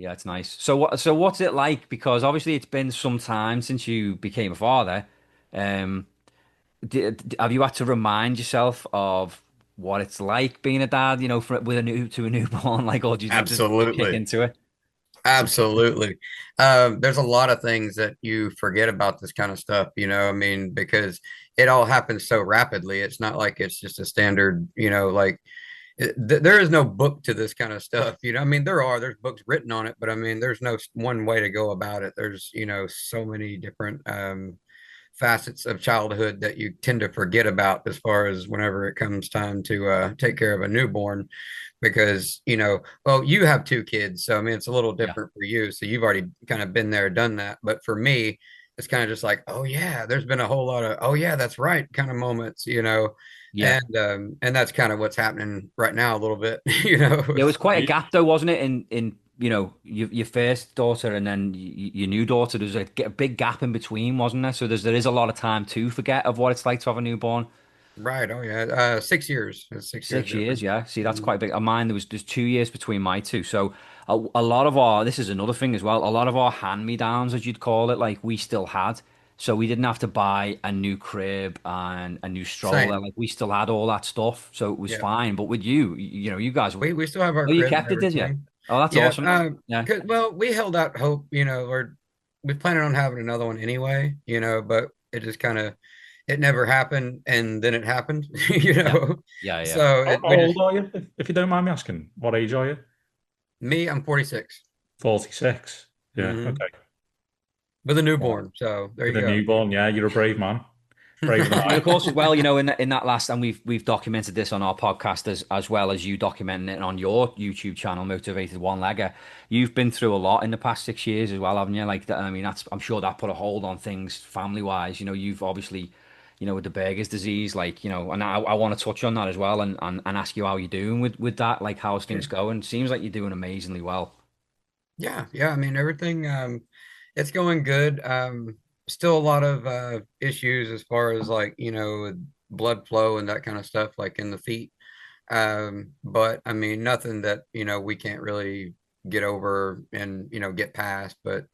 Yeah, it's nice. So what's it like? Because obviously it's been some time since you became a father. Um, have you had to remind yourself of what it's like being a dad, with a newborn, like, or do you just kick Absolutely. into it? Absolutely. There's a lot of things that you forget about this kind of stuff, I mean, because it all happens so rapidly. It's not like it's just a standard, like there is no book to this kind of stuff. I mean, there's books written on it, but I mean, there's no one way to go about it. There's, so many different facets of childhood that you tend to forget about as far as whenever it comes time to take care of a newborn because well, you have two kids, so I mean it's a little Yeah. different for you, so you've already kind of been there, done that. But for me, it's kind of just like, oh yeah, there's been a whole lot of, oh yeah, that's right kind of moments, Yeah. and that's kind of what's happening right now a little bit. you know There was quite a gap though, wasn't it? In your first daughter and then your new daughter. There's a big gap in between, wasn't there? So there is a lot of time to forget of what it's like to have a newborn. Right, oh yeah, 6 years. It's 6 years 6 years, difference. yeah. See, that's Mhm. quite big. Of mine, there's 2 years between my two. So a lot of our this is another thing as well. A lot of our hand-me-downs, as you'd call it, like we still had. So we didn't have to buy a new crib and a new stroller. Same. Like we still had all that stuff, so it was Yeah, fine. But with you, you guys, we still have our oh, you crib and kept it, did you? everything. Oh, that's Yeah, awesome. Yeah. well, we held out hope, or we planning on having another one anyway, but it just kind of it never happened, and then it happened, Yeah. Yeah, yeah. So How we just old are you? If you don't mind me asking, what age are you? me, I'm 46. 46. Yeah, Hmm. okay. With a Yeah. newborn, so there With you a go. newborn, yeah, you're a brave man. Braver than And I. of course, as well, in that last, and we've documented this on our podcast as well as you documenting it on your YouTube channel, Motivated One Legger. You've been through a lot in the past 6 years as well, haven't you? Like that, I mean, I'm sure that put a hold on things family wise. You've obviously, with the Berger's disease, like, and I want to touch on that as well and ask you how you're doing with that, like how's things Sure. going? Seems like you're doing amazingly well. Yeah, yeah. I mean, everything, it's going good. Still a lot of issues as far as like, blood flow and that kind of stuff, like in the feet. But I mean, nothing that, we can't really get over and, get past, but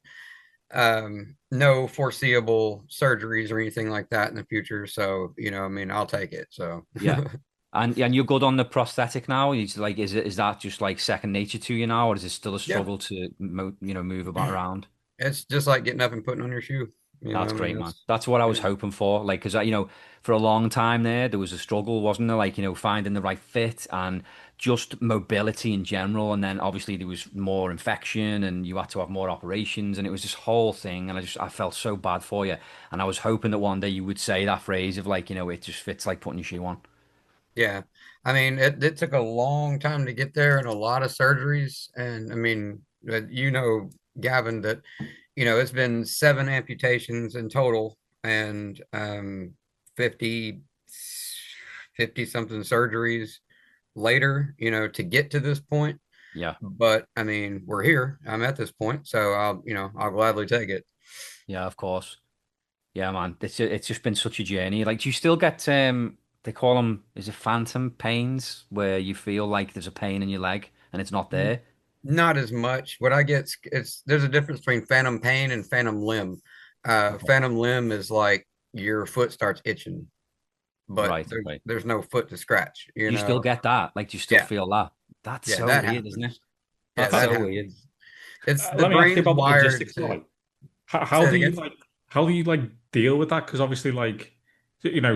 no foreseeable surgeries or anything like that in the future. So, I mean, I'll take it. So Yeah. And you're good on the prosthetic now. It's like, is that just like second nature to you now, or is it still a yeah, struggle to move about around? it's just like getting up and putting on your shoe. That's I mean, great, man. That's what I was yeah, hoping for. Like, because for a long time there was a struggle, wasn't there? Like, finding the right fit and just mobility in general. And then obviously there was more infection, and you had to have more operations, and it was this whole thing. And I felt so bad for you. And I was hoping that one day you would say that phrase of like, it just fits like putting your shoe on. yeah. I mean, it took a long time to get there and a lot of surgeries. And I mean, Gavin, that, it's been 7 amputations in total and 50, 50 something surgeries later, to get to this point. Yeah. But I mean, we're here. I'm at this point, so I'll gladly take it. Yeah, of course. Yeah, man. It's just been such a journey. Like, do you still get they call them, is it phantom pains, where you feel like there's a pain in your leg and it's not there? Not as much. What I get, it's there's a difference between phantom pain and phantom limb. Okay. Phantom limb is like your foot starts itching, but Right, okay. there's no foot to scratch, Do you still get that? Like, do you still Yeah, feel that? That's yeah, so that weird, isn't it? happens. Yeah, That's that so weird. happens. It's the Let me ask you brain's about the wired logistics, to like how say it do you again. like how do you like deal with that? Because obviously, like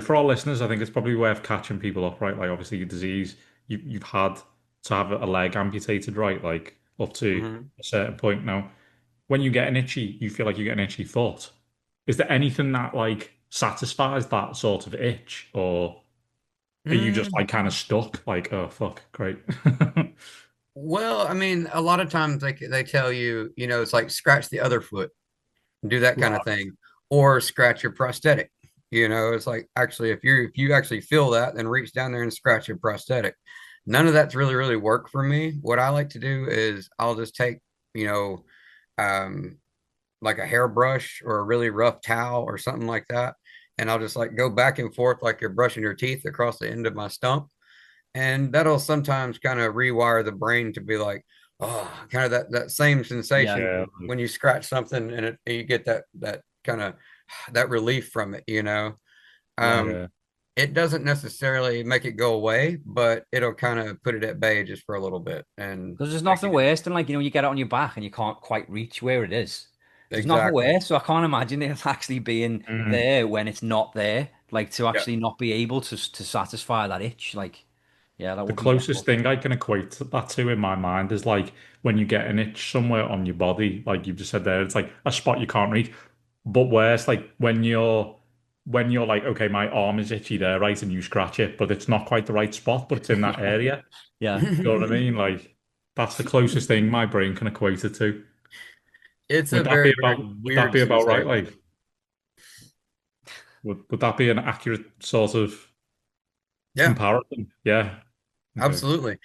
for our listeners, I think it's probably worth catching people up, right? Like obviously, your disease, you've had to have a leg amputated, right? Like up to Mhm. a certain point. Now, when you get an itchy, you feel like you get an itchy foot. Is there anything that like satisfies that sort of itch, or are you just Mm, like kind of stuck? Like, oh fuck, great. well, I mean, a lot of times they tell you, it's like scratch the other foot, do that kind of Right. thing, or scratch your prosthetic. It's like actually if you actually feel that, then reach down there and scratch your prosthetic. None of that's really worked for me. What I like to do is I'll just take, you know, um, like a hairbrush or a really rough towel or something like that, and I'll just like go back and forth like you're brushing your teeth across the end of my stump, and that'll sometimes kind of rewire the brain to be like, kind of that same Yeah. sensation Yeah, when you scratch something and you get that kind of that relief from it, you know. Yeah. Um, yeah. it doesn't necessarily make it go away, but it'll kind of put it at bay just for a little bit and Because there's take nothing it worse than like, you get it on your back and you can't quite reach where it is. There's nothing exactly. worse. So I can't imagine it actually being Mm. there when it's not there. Like to Yeah. actually not be able to satisfy that itch. Like, yeah, that The would be closest awful. thing I can equate that to in my mind is like when you get an itch somewhere on your body, like you've just said there, it's like a spot you can't reach. But worse, like when you're like, okay, my arm is itchy there, right? And you scratch it, but it's not quite the right spot, but it's in that Yeah. area. Yeah. You know what I mean? Like that's the closest thing my brain can equate it to. It's a Would that be very, about very would that weird be about right? sensation. Like would that be an accurate sort of Yeah, comparison? Yeah. Okay. absolutely.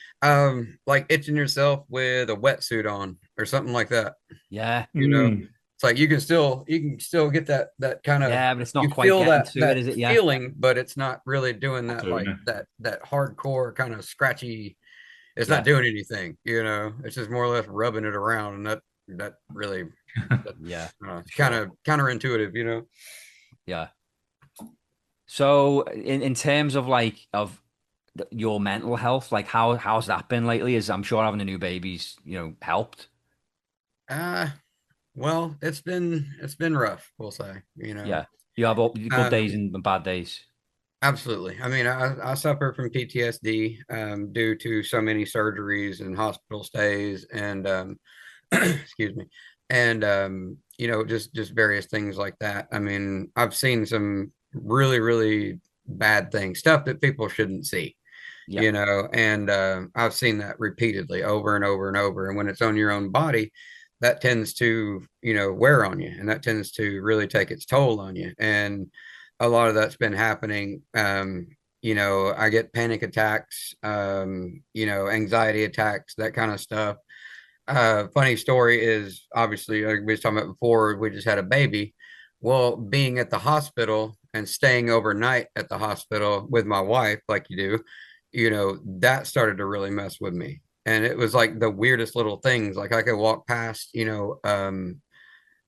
Like itching yourself with a wetsuit on or something like that. Yeah. You know, Mm. it's like you can still get that kind of Yeah, but it's not you quite feel getting that to it, is it? Yeah. feeling, but it's not really doing Not that doing like it. that hardcore kind of scratchy. It's not Yeah. doing anything, you know. It's just more or less rubbing it around, and that really that, Yeah. For kind sure. of counterintuitive, you know. Yeah. So in terms of like of your mental health, like how's that been lately? Is I'm sure having a new baby's, helped. Uh well, it's been rough, we'll say, you know. Yeah. You have good days Um, and bad days. Absolutely. I mean, I suffer from PTSD due to so many surgeries and hospital stays and excuse me, and just various things like that. I mean, I've seen some really, really bad things, stuff that people shouldn't see, Yeah. and I've seen that repeatedly over and over and over. And when it's on your own body, that tends to, wear on you, and that tends to really take its toll on you. And a lot of that's been happening. I get panic attacks, anxiety attacks, that kind of stuff. Funny story is obviously, like we was talking about before, we just had a baby. Well, being at the hospital and staying overnight at the hospital with my wife, like you do, that started to really mess with me. And it was like the weirdest little things. Like I could walk past,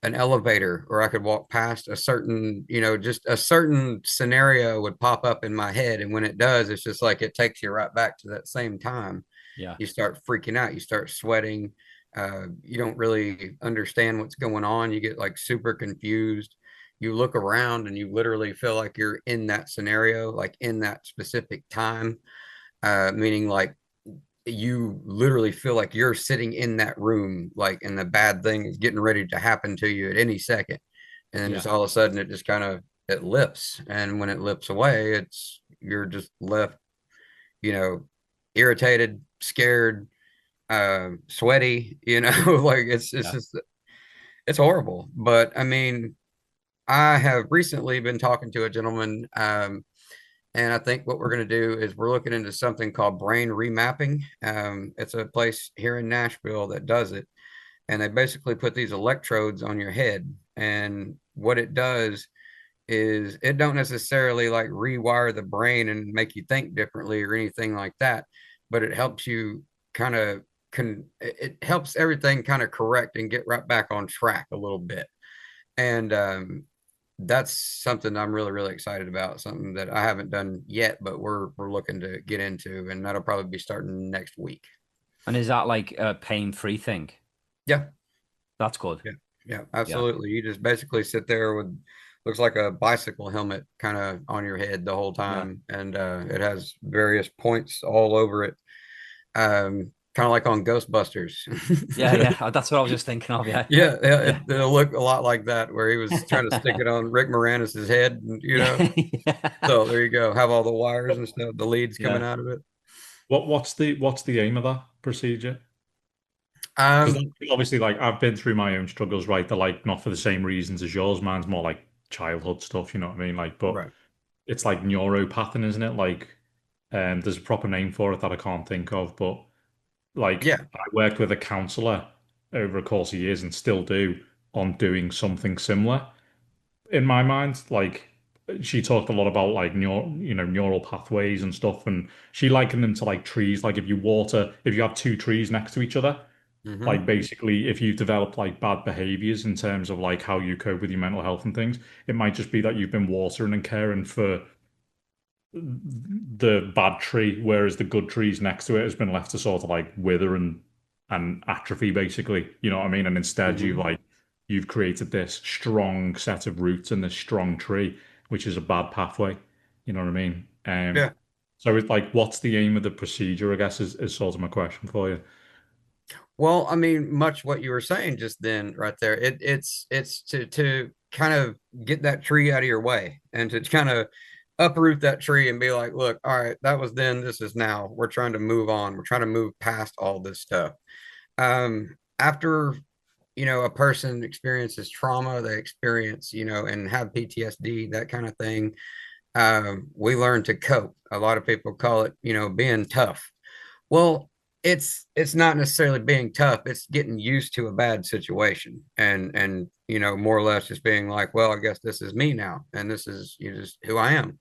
an elevator, or I could walk past a certain, just a certain scenario would pop up in my head. And when it does, it's just like it takes you right back to that same time. Yeah. You start freaking out, you start sweating. You don't really understand what's going on. You get like super confused. You look around and you literally feel like you're in that scenario, like in that specific time, meaning like you literally feel like you're sitting in that room, like, and the bad thing is getting ready to happen to you at any second. And then Yeah. just all of a sudden it just kind of it lifts. And when it lifts away, you're just left, you know, irritated, scared, sweaty, like it's Yeah. just it's horrible. But I mean, I have recently been talking to a gentleman, and I think what we're going to do is we're looking into something called brain remapping. It's a place here in Nashville that does it. And they basically put these electrodes on your head. And what it does is it don't necessarily like rewire the brain and make you think differently or anything like that, but it helps you kind of it helps everything kind of correct and get right back on track a little bit. And that's something I'm really, really excited about. Something that I haven't done yet, but we're looking to get into, and that'll probably be starting next week. And is that like a pain-free thing? Yeah, That's good. yeah, yeah, Yeah. absolutely. You just basically sit there with looks like a bicycle helmet kind of on your head the whole Yeah. time, and it has various points all over it, kind of like on Ghostbusters. Yeah, yeah. That's what I was just thinking of. Yeah. Yeah, yeah, Yeah. it'll look a lot like that, where he was trying to stick it on Rick Moranis's head, and, Yeah. Yeah. So there you go. Have all the wires and stuff, the leads coming Yeah. out of it. What's the aim of that procedure? Because Um, obviously, like I've been through my own struggles, right? They're like not for the same reasons as yours. Mine's more like childhood stuff, you know what I mean? Like, but right. it's like neuropathy, isn't it? Like, there's a proper name for it that I can't think of, but like Yeah. I worked with a counselor over a course of years and still do on doing something similar. In my mind, like she talked a lot about like neural pathways and stuff, and she likened them to like trees. Like if you have two trees next to each other, Hmm. Like basically, if you've developed like bad behaviors in terms of like how you cope with your mental health and things, it might just be that you've been watering and caring for the bad tree, whereas the good trees next to it has been left to sort of like wither and atrophy, basically. You know what I mean? And instead, Hmm. you've created this strong set of roots and this strong tree, which is a bad pathway. You know what I mean? Yeah. So it's like, what's the aim of the procedure? I guess is sort of my question for you. Well, I mean, much what you were saying just then, right there. It's to kind of get that tree out of your way and to kind of uproot that tree and be like, look, all right, that was then, this is now. We're trying to move on. We're trying to move past all this stuff. After a person experiences trauma, they experience, and have PTSD, that kind of thing. We learn to cope. A lot of people call it, being tough. Well, it's not necessarily being tough. It's getting used to a bad situation and more or less just being like, well, I guess this is me now, and this is just who I am.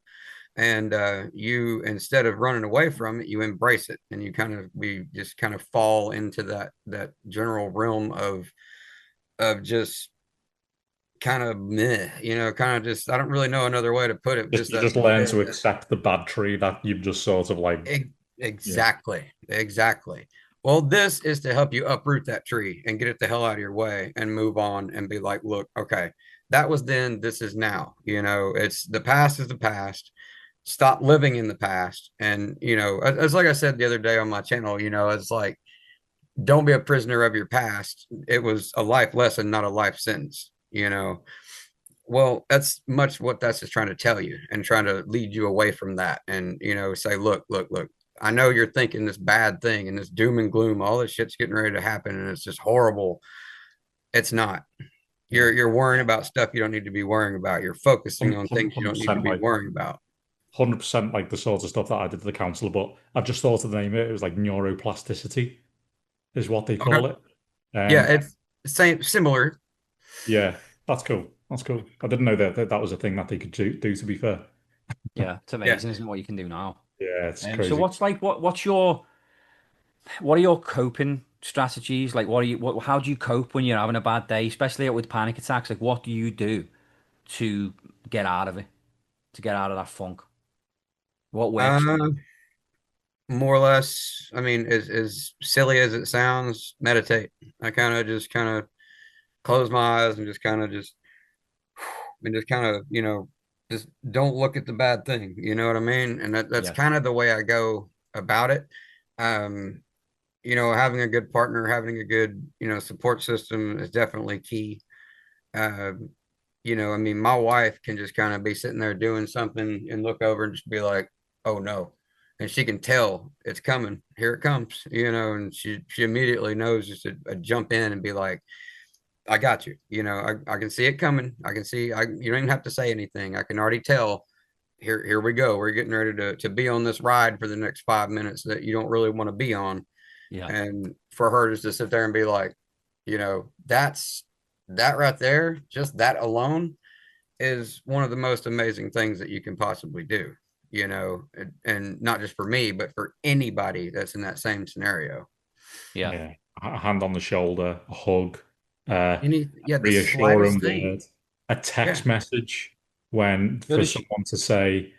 And you, instead of running away from it, you embrace it, and we just kind of fall into that general realm of just kind of meh, kind of just, I don't really know another way to put it. Just Just you that just learn to accept the bad tree that you've just sort of like, yeah. Exactly. Exactly. Well, this is to help you uproot that tree and get it the hell out of your way and move on and be like, look, okay, that was then, this is now. It's the past is the past. Stop living in the past. And, as like I said the other day on my channel, it's like, don't be a prisoner of your past. It was a life lesson, not a life sentence. Well, that's much what that's just trying to tell you and trying to lead you away from that and, say, look, I know you're thinking this bad thing and this doom and gloom, all this shit's getting ready to happen and it's just horrible. It's not. You're Yeah. you're worrying about stuff you don't need to be worrying about. You're focusing on things you don't need to 100% be like worrying about. 100% like the sort of stuff that I did to the counselor, but I've just thought of the name of it. It was like neuroplasticity is what they Okay. call it. Yeah, Um, it's same similar. yeah, that's cool. That's cool. I didn't know that was a thing that they could do, to be fair. Yeah, it's Yeah. amazing, isn't it, what you can do now? Yeah, it's So crazy. what's like what are your coping strategies? Like how do you cope when you're having a bad day, especially with panic attacks? Like what do you do to get out of it, to get out of that funk? What works for you? Uh, More or less, I mean, as silly as it sounds, meditate. I kind of close my eyes and just kind of just and just kind of just don't look at the bad thing, you know what I mean? And that's Yeah. kind of the way I go about it. um Having a good partner, having a good support system is definitely key. um I mean, my wife can just kind of be sitting there doing something and look over and just be like, oh no, and she can tell it's coming, here it comes, and she immediately knows just to jump in and be like, I got you. I can see it coming. I can see, you don't even have to say anything. I can already tell. Here we go. We're getting ready to be on this ride for the next 5 minutes that you don't really want to be on. Yeah. And for her just to sit there and be like, that's that right there, just that alone is one of the most amazing things that you can possibly do, and not just for me, but for anybody that's in that same scenario. Yeah. Yeah, a hand on the shoulder, a hug, uh, Yeah, the reassuring slightest thing. word, a Yeah. text message when So for does someone to say,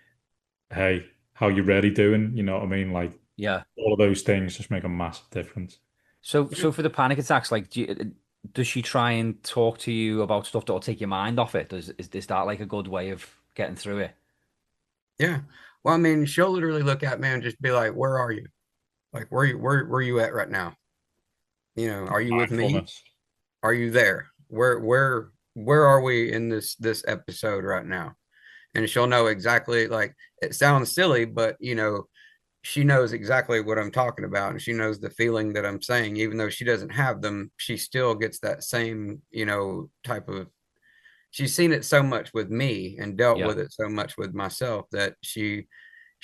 "Hey, how you really doing?" You know what I mean? Like yeah. all of those things just make a massive difference. So for the panic attacks, like does she try and talk to you about stuff that will take your mind off it? Is that like a good way of getting through it? Yeah. Well, I mean, she'll literally look at me and just be like, "Where are you? Like, where you at right now? Are you with me? Mindfulness. Are you there? Where are we in this episode right now?" And she'll know exactly. Like, it sounds silly, but she knows exactly what I'm talking about, and she knows the feeling that I'm saying. Even though she doesn't have them, she still gets that same type of. She's seen it so much with me and dealt Yeah. with it so much with myself that she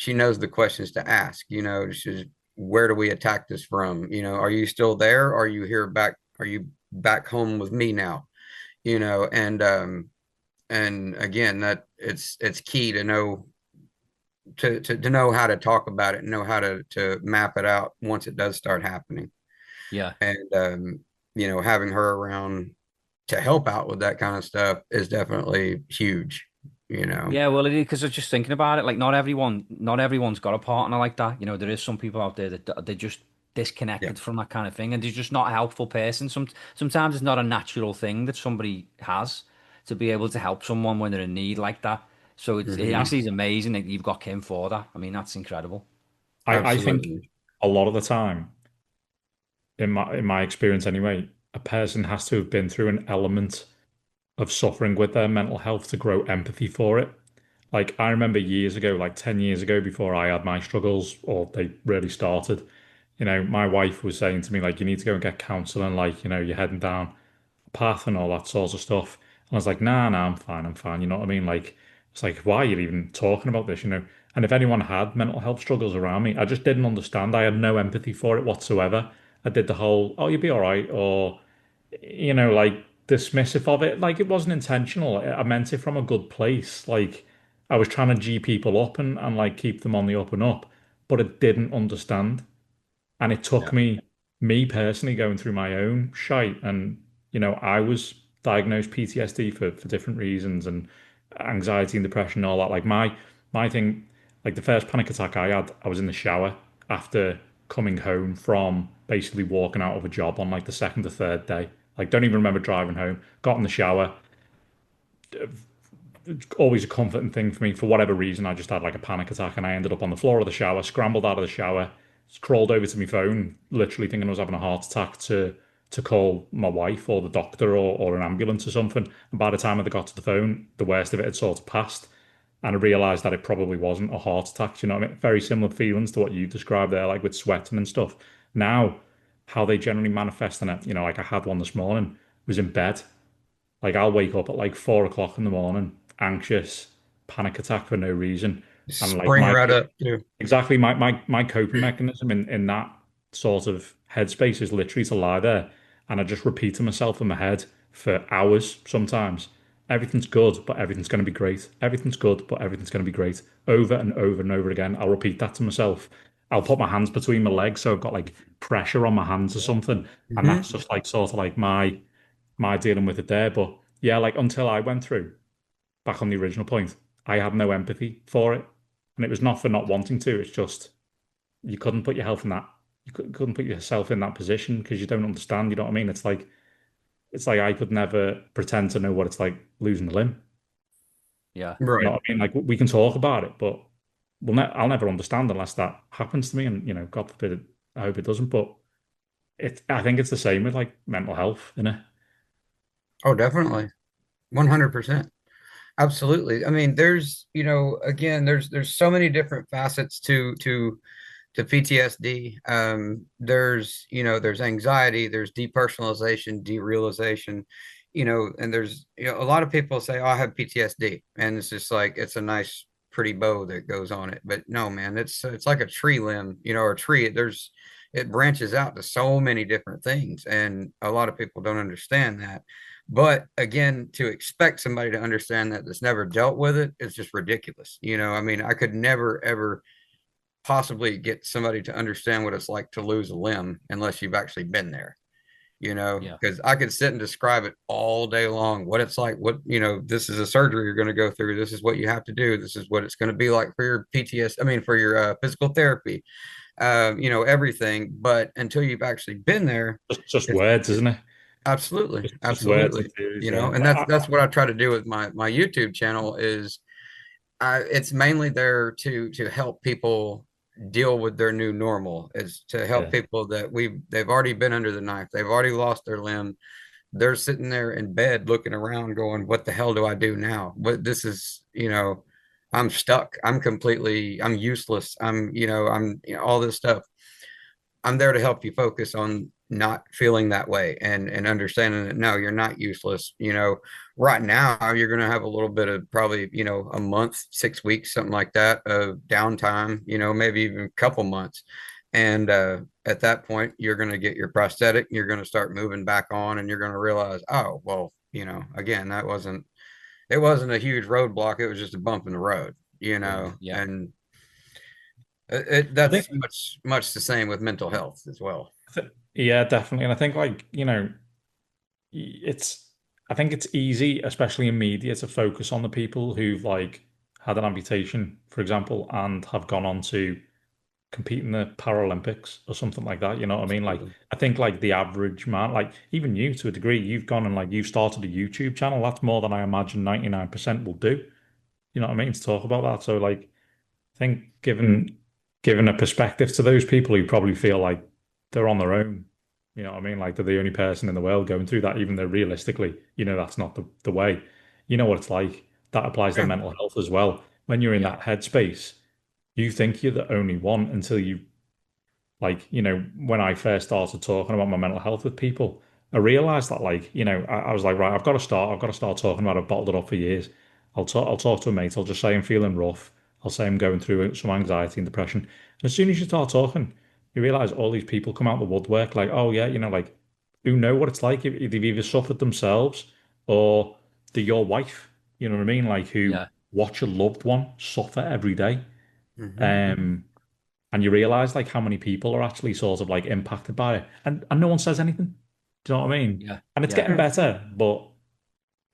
knows the questions to ask. She's, where do we attack this from? Are you still there? Are you here back? Are you back home with me now? And again, that it's key to know to know how to talk about it and know how to map it out once it does start happening. Yeah. And having her around to help out with that kind of stuff is definitely huge, you know. Yeah, well, it is because I was just thinking about it. Like, not everyone's got a partner like that. You know, there is some people out there that they're just Yeah. disconnected from that kind of thing, and they're just not a helpful person. Sometimes it's not a natural thing that somebody has to be able to help someone when they're in need like that. So it Hmm. actually is amazing that you've got Kim for that. I mean, that's incredible. I think Absolutely. a lot of the time, in my experience anyway, a person has to have been through an element of suffering with their mental health to grow empathy for it. Like I remember years ago, like 10 years ago, before I had my struggles or they really started, my wife was saying to me, like, you need to go and get counseling, like, you're heading down path and all that sort of stuff. And I was like, nah, nah, I'm fine. You know what I mean? Like, it's like, why are you even talking about this? And if anyone had mental health struggles around me, I just didn't understand. I had no empathy for it whatsoever. I did the whole, oh, you'll be all right, or, like dismissive of it. Like, it wasn't intentional. I meant it from a good place. Like, I was trying to G people up and like keep them on the up and up, but I didn't understand. And it took Yeah. me personally going through my own shite. And, I was diagnosed PTSD for different reasons and anxiety and depression and all that. Like my thing, like the first panic attack I had, I was in the shower after coming home from basically walking out of a job on like the second or third day. Like, don't even remember driving home. Got in the shower, always a comforting thing for me. For whatever reason, I just had like a panic attack and I ended up on the floor of the shower, scrambled out of the shower, crawled over to my phone, literally thinking I was having a heart attack to call my wife or the doctor or an ambulance or something. And by the time I got to the phone, the worst of it had sort of passed. And I realized that it probably wasn't a heart attack. You know what I mean? Very similar feelings to what you described there, like with sweating and stuff. Now, how they generally manifest in it, like I had one this morning, was in bed. Like I'll wake up at like 4 o'clock in the morning, anxious, panic attack for no reason. And like Spring right up too. exactly my coping mechanism in that sort of headspace is literally to lie there and I just repeat to myself in my head for hours sometimes. Everything's good, but everything's going to be great. Everything's good, but everything's going to be great. Over and over and over again. I'll repeat that to myself. I'll put my hands between my legs so I've got like pressure on my hands or something. And Hmm. that's just like sort of like my dealing with it there. But yeah, like until I went through, back on the original point, I had no empathy for it. And it was not for not wanting to, it's just you couldn't put your health in that you couldn't put yourself in that position because you don't understand, you know what I mean? It's like I could never pretend to know what it's like losing a limb. Yeah. You know Right. what I mean? Like we can talk about it, but I'll never understand unless that happens to me. And God forbid, I hope it doesn't. But I think it's the same with like mental health, innit? Oh, definitely. 100%. Absolutely. I mean, again, there's so many different facets to PTSD. There's anxiety, there's depersonalization, derealization, and there's, a lot of people say, oh, I have PTSD. And it's just like, it's a nice, pretty bow that goes on it. But no, man, it's like a tree limb, or a tree. It branches out to so many different things. And a lot of people don't understand that. But again, to expect somebody to understand that that's never dealt with it is just ridiculous. I mean, I could never, ever possibly get somebody to understand what it's like to lose a limb unless you've actually been there, Yeah. because I could sit and describe it all day long, what it's like, this is a surgery you're going to go through. This is what you have to do. This is what it's going to be like for your PTS. I mean, for your physical therapy, everything. But until you've actually been there, Just it's words, isn't it? absolutely, Just words absolutely, and theories, yeah. and that's what I try to do with my YouTube channel is it's mainly there to help people deal with their new normal, is to help Yeah. people that they've already been under the knife, they've already lost their limb, they're sitting there in bed looking around going, what the hell do I do now? What this is, I'm stuck, I'm useless, all this stuff. I'm there to help you focus on not feeling that way and understanding that no, you're not useless. Right now you're going to have a little bit of probably, a month, 6 weeks, something like that of downtime, maybe even a couple months. And at that point, you're going to get your prosthetic, you're going to start moving back on, and you're going to realize, oh, well, again, it wasn't a huge roadblock. It was just a bump in the road, Yeah. and I think that's much, much the same with mental health as well. Yeah, definitely. And I think like, it's I think it's easy, especially in media, to focus on the people who've like had an amputation, for example, and have gone on to compete in the Paralympics or something like that. You know what I mean? Like, Absolutely. I think like the average man, like even you to a degree, you've gone and like you've started a YouTube channel. That's more than I imagine 99% will do. You know what I mean? To talk about that. So like, I think given a perspective to those people who probably feel like they're on their own. You know what I mean? Like they're the only person in the world going through that, even though realistically, that's not the way. You know what it's like. That applies to Yeah. mental health as well. When you're in Yeah. that headspace, you think you're the only one until you like, when I first started talking about my mental health with people, I realized that like, I was like, right, I've got to start talking about it. I've bottled it up for years. I'll talk to a mate. I'll just say I'm feeling rough. I'll say I'm going through some anxiety and depression. And as soon as you start talking, you realize all these people come out the woodwork like, oh yeah, like who know what it's like if they've either suffered themselves or they're your wife. You know what I mean? Like who Yeah. watch a loved one suffer every day. Hmm. Um, and you realize like how many people are actually sort of like impacted by it, and no one says anything. Do you know what I mean? Yeah. And it's Yeah. getting Yeah. better, but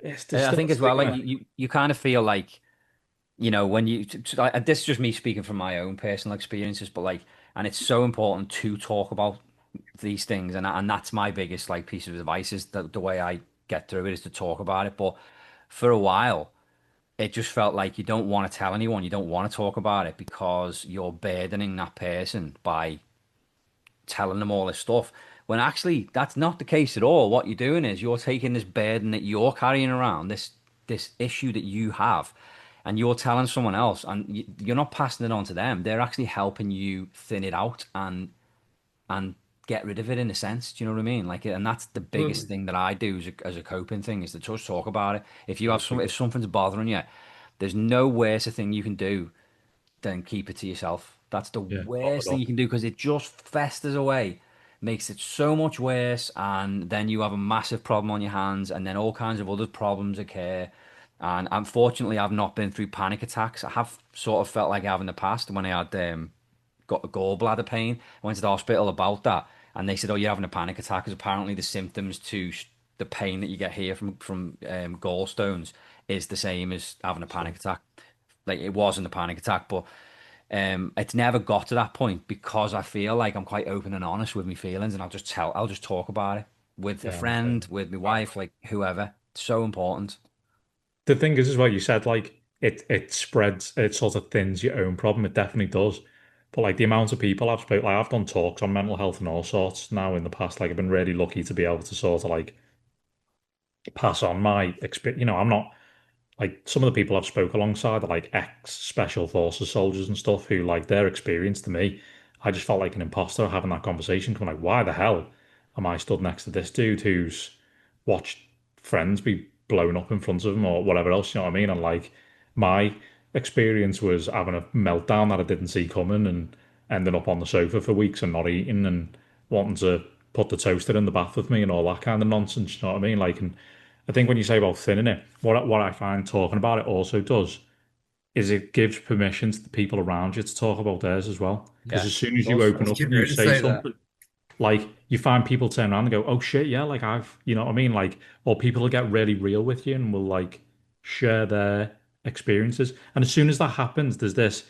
there's I still a think as well, like stigma. you kind of feel like, when this is just me speaking from my own personal experiences, but like, and it's so important to talk about these things, and that's my biggest like piece of advice is that the way I get through it is to talk about it. But for a while, it just felt like you don't want to tell anyone, you don't want to talk about it because you're burdening that person by telling them all this stuff. When actually that's not the case at all. What you're doing is you're taking this burden that you're carrying around, this issue that you have, and you're telling someone else, and you're not passing it on to them. They're actually helping you thin it out and get rid of it in a sense. Do you know what I mean? Like, and that's the biggest Absolutely. thing that I do as a coping thing is to just talk about it. If Absolutely. something's bothering you, there's no worse a thing you can do then keep it to yourself. That's the Yeah, bottle worst it thing up. you can do because it just festers away, makes it so much worse, and then you have a massive problem on your hands, and then all kinds of other problems occur. And unfortunately, I've not been through panic attacks. I have sort of felt like I have in the past when I had got a gallbladder pain. I went to the hospital about that, and they said, "Oh, you're having a panic attack," because apparently the symptoms to the pain that you get here from gallstones is the same as having a panic So attack. Like it wasn't a panic attack, but it's never got to that point because I feel like I'm quite open and honest with my feelings, and I'll just talk about it with a yeah, I'm the same. friend, with my wife, like whoever. It's so important. The thing is, as well, you said like it spreads, it sort of thins your own problem. It definitely does. But like the amount of people I've spoke, like I've done talks on mental health and all sorts now in the past. Like I've been really lucky to be able to sort of like pass on my experience. I'm not like some of the people I've spoke alongside are like ex special forces soldiers and stuff who like their experience to me, I just felt like an imposter having that conversation. Going like, why the hell am I stood next to this dude who's watched friends be blown up in front of him or whatever else, you know what I mean? And like my experience was having a meltdown that I didn't see coming and ending up on the sofa for weeks and not eating and wanting to put the toaster in the bath with me and all that kind of nonsense, you know what I mean? Like, and I think when you say about thinning it, what I find talking about it also does is it gives permission to the people around you to talk about theirs as well. Because Yeah, as soon it as you does. open I was up and getting you ready to say say that. something, like you find people turn around and go, "Oh shit, yeah, like you know what I mean?" Like, or people will get really real with you and will like share their experiences. And as soon as that happens, there's this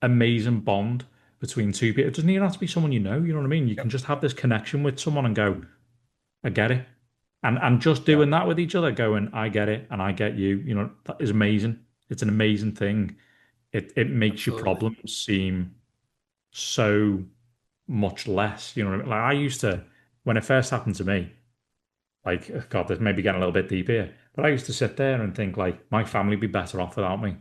amazing bond between two people. It doesn't even have to be someone you know what I mean? You can Yep. just have this connection with someone and go, I get it. And just Yeah. doing that with each other, going, I get it and I get you, that is amazing. It's an amazing thing. It makes your Absolutely. problems seem so much less. You know what I mean? Like I used to, when it first happened to me, like God, this may be getting a little bit deep here, but I used to sit there and think like my family would be better off without me.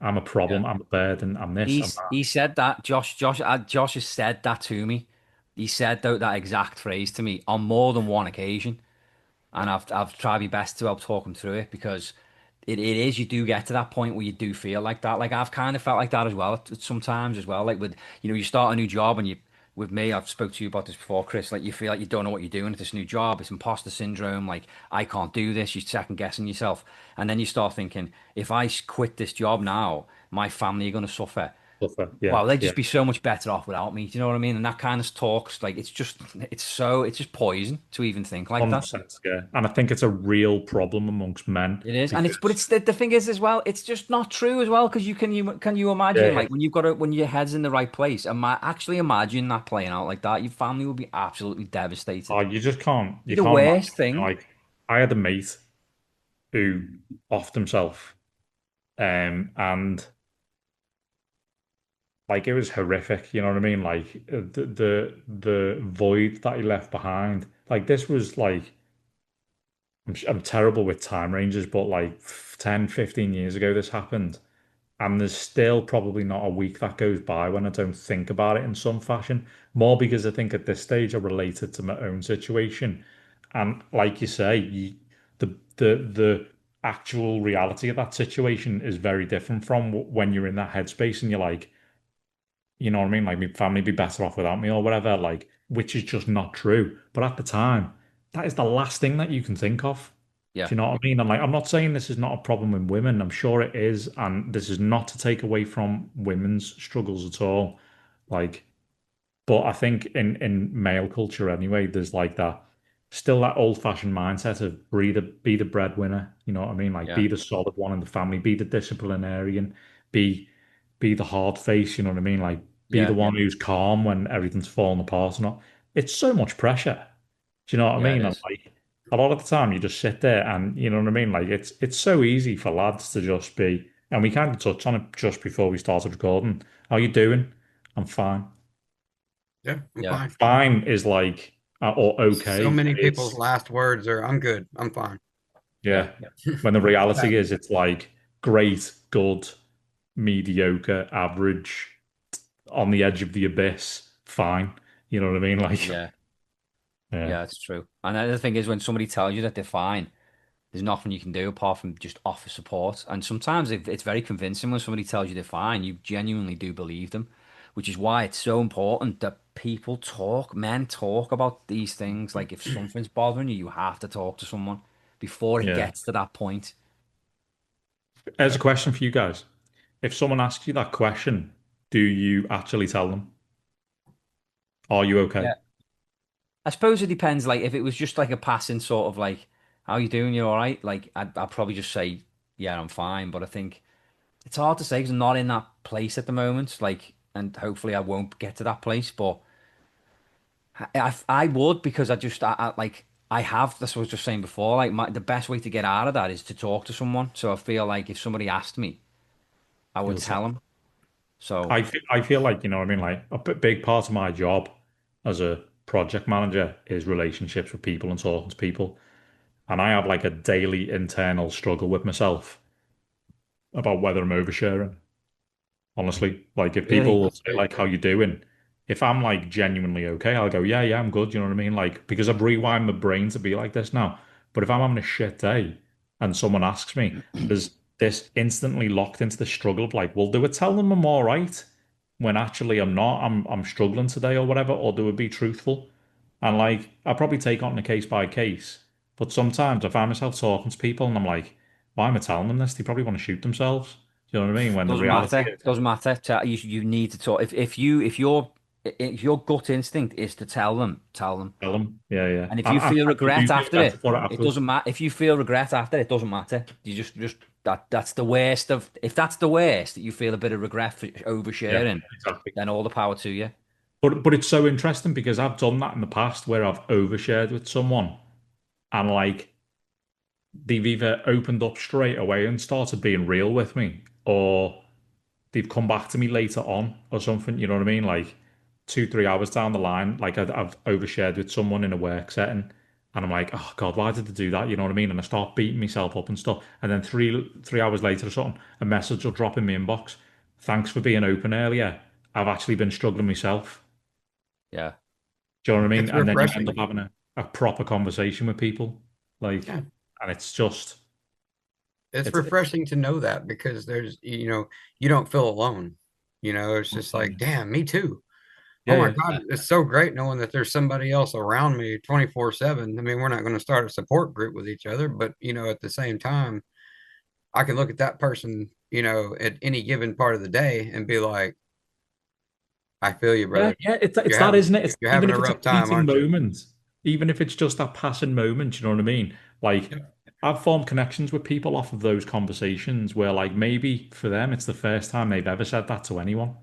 I'm a Yeah. problem, I'm a burden, I'm this, I'm that. He said that Josh has said that to me. He said that exact phrase to me on more than one occasion. And I've tried my best to help talk him through it because it is you do get to that point where you do feel like that. Like I've kind of felt like that as well sometimes as well. Like with you start a new job and you with me, I've spoke to you about this before, Chris. Like you feel like you don't know what you're doing at this new job. It's imposter syndrome. Like I can't do this. You're second guessing yourself, and then you start thinking, if I quit this job now, my family are going to suffer. Tougher. Yeah, Well, they'd yeah. just be so much better off without me. Do you know what I mean? And that kind of talks like it's just poison to even think like that. 100%. Yeah. And I think it's a real problem amongst men It is, and but because, it's the thing is as well. It's just not true as well because can you yeah, imagine yeah. like when your head's in the right place, actually imagine that playing out like that. Your family will be absolutely Oh, devastated. you Be the can't worst imagine. thing. Like, I had a mate who offed himself, and like it was horrific. You know what I mean? Like the void that he left behind. Like this was like I'm terrible with time ranges, but like 10, 15 years ago this happened. And there's still probably not a week that goes by when I don't think about it in some fashion. More because I think at this stage I relate it to my own situation. And like you say, the actual reality of that situation is very different from when you're in that headspace and you're like, you know what I mean? Like my family be better off without me or whatever, like, which is just not true. But at the time, that is the last thing that you can think of. Yeah, Do you know what I mean? I'm like, I'm not saying this is not a problem in women. I'm sure it is, and this is not to take away from women's struggles at all. Like, but I think in male culture anyway, there's like that still that old-fashioned mindset of be the breadwinner, you know what I mean? Like yeah, be the solid one in the family, be the disciplinarian, be be the hard face, you know what I mean? Like be the yeah, one who's calm when everything's falling apart or not. It's so much pressure. Do you know what I yeah. It mean? And is. like a lot of the time you just sit there and you know what I mean? Like it's so easy for lads to just be, and we kind of touched on it just before we started recording. How you doing? I'm fine. Yeah, I'm Yeah, fine. Fine is like, or So okay many people's is, last words are, "I'm good. I'm fine." yeah, yeah. When the reality Sadly. is, it's like great, good, mediocre, average, on the edge of the abyss, fine. You know what I mean? Like, yeah, yeah, yeah. It's true. And the thing is, when somebody tells you that they're fine, there's nothing you can do apart from just offer support. And sometimes it's very convincing when somebody tells you they're fine. You genuinely do believe them, which is why it's so important that people talk, men talk about these things. Like if something's bothering you, you have to talk to someone before it yeah. gets to that point. Here's a question for you guys. If someone asks you that question, do you actually tell them? Are you okay? Yeah. I suppose it depends. Like if it was just like a passing sort of like, how you doing? You all right? Like I'd probably just say, yeah, I'm fine. But I think it's hard to say because I'm not in that place at the moment. Like, and hopefully I won't get to that place. But I would because I like I have this was just saying before like the best way to get out of that is to talk to someone. So I feel like if somebody asked me, I would You'll tell. tell them. So I feel like, you know what I mean? Like big part of my job as a project manager is relationships with people and talking to people. And I have like a daily internal struggle with myself about whether I'm oversharing. Honestly, like if people really, will That's say me like how too. you doing, if I'm like genuinely okay, I'll go, yeah, yeah, I'm good. You know what I mean? Like because I've rewired my brain to be like this now. But if I'm having a shit day and someone asks me, there's this instantly locked into the struggle of like, well, do I tell them I'm all right when actually I'm not? I'm struggling today or whatever, or do I be truthful? And like I probably take it on a case by case. But sometimes I find myself talking to people and I'm like, why am I telling them this? They probably want to shoot themselves. Do you know what I mean? When the doesn't reality matter. is Doesn't matter. You need to talk. If your gut instinct is to tell them, tell them. tell them. Yeah, yeah. And if you feel And you regret do feel after better it, for it it afterwards. doesn't matter. If you feel regret after it, doesn't matter. You just that's the worst of. If that's the worst, that you feel a bit of regret for Yeah, oversharing, exactly. then all the power to you. But it's so interesting because I've done that in the past where I've overshared with someone and like they've either opened up straight away and started being real with me, or they've come back to me later on or something. You know what I mean? Like 2, 3 hours down the line, like I've overshared with someone in a work setting, and I'm like, oh God, why did they do that? You know what I mean? And I start beating myself up and stuff. And then three hours later or something, a message will drop in my inbox. Thanks for being open earlier. I've actually been struggling myself. Yeah, Do you know what I mean? It's And then you end up refreshing. having a proper conversation with people, like, Yeah, and it's just it's it's refreshing to know that because you don't feel alone. It's just like, damn, me too. yeah, Oh my yeah, God, it's so great knowing that there's somebody else around me 24/7. I mean, we're not going to start a support group with each other, but at the same time, I can look at that person, at any given part of the day and be like, I feel you, Yeah, brother. yeah, it's You're that, having isn't it? It's you're even having a if it's a rough time, fleeting aren't you? moment, even if it's just that passing moment, you know what I mean? Like, Yep. I've formed connections with people off of those conversations where, like, maybe for them it's the first time they've ever said that to anyone,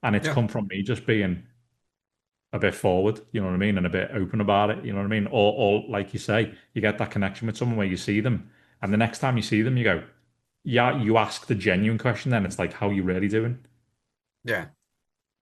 and it's Yeah. come from me just being a bit forward, you know what I mean, and a bit open about it, you know what I mean? Or like you say, you get that connection with someone where you see them, and the next time you see them, you go, yeah, you ask the genuine question. Then it's like, how you really doing? Yeah.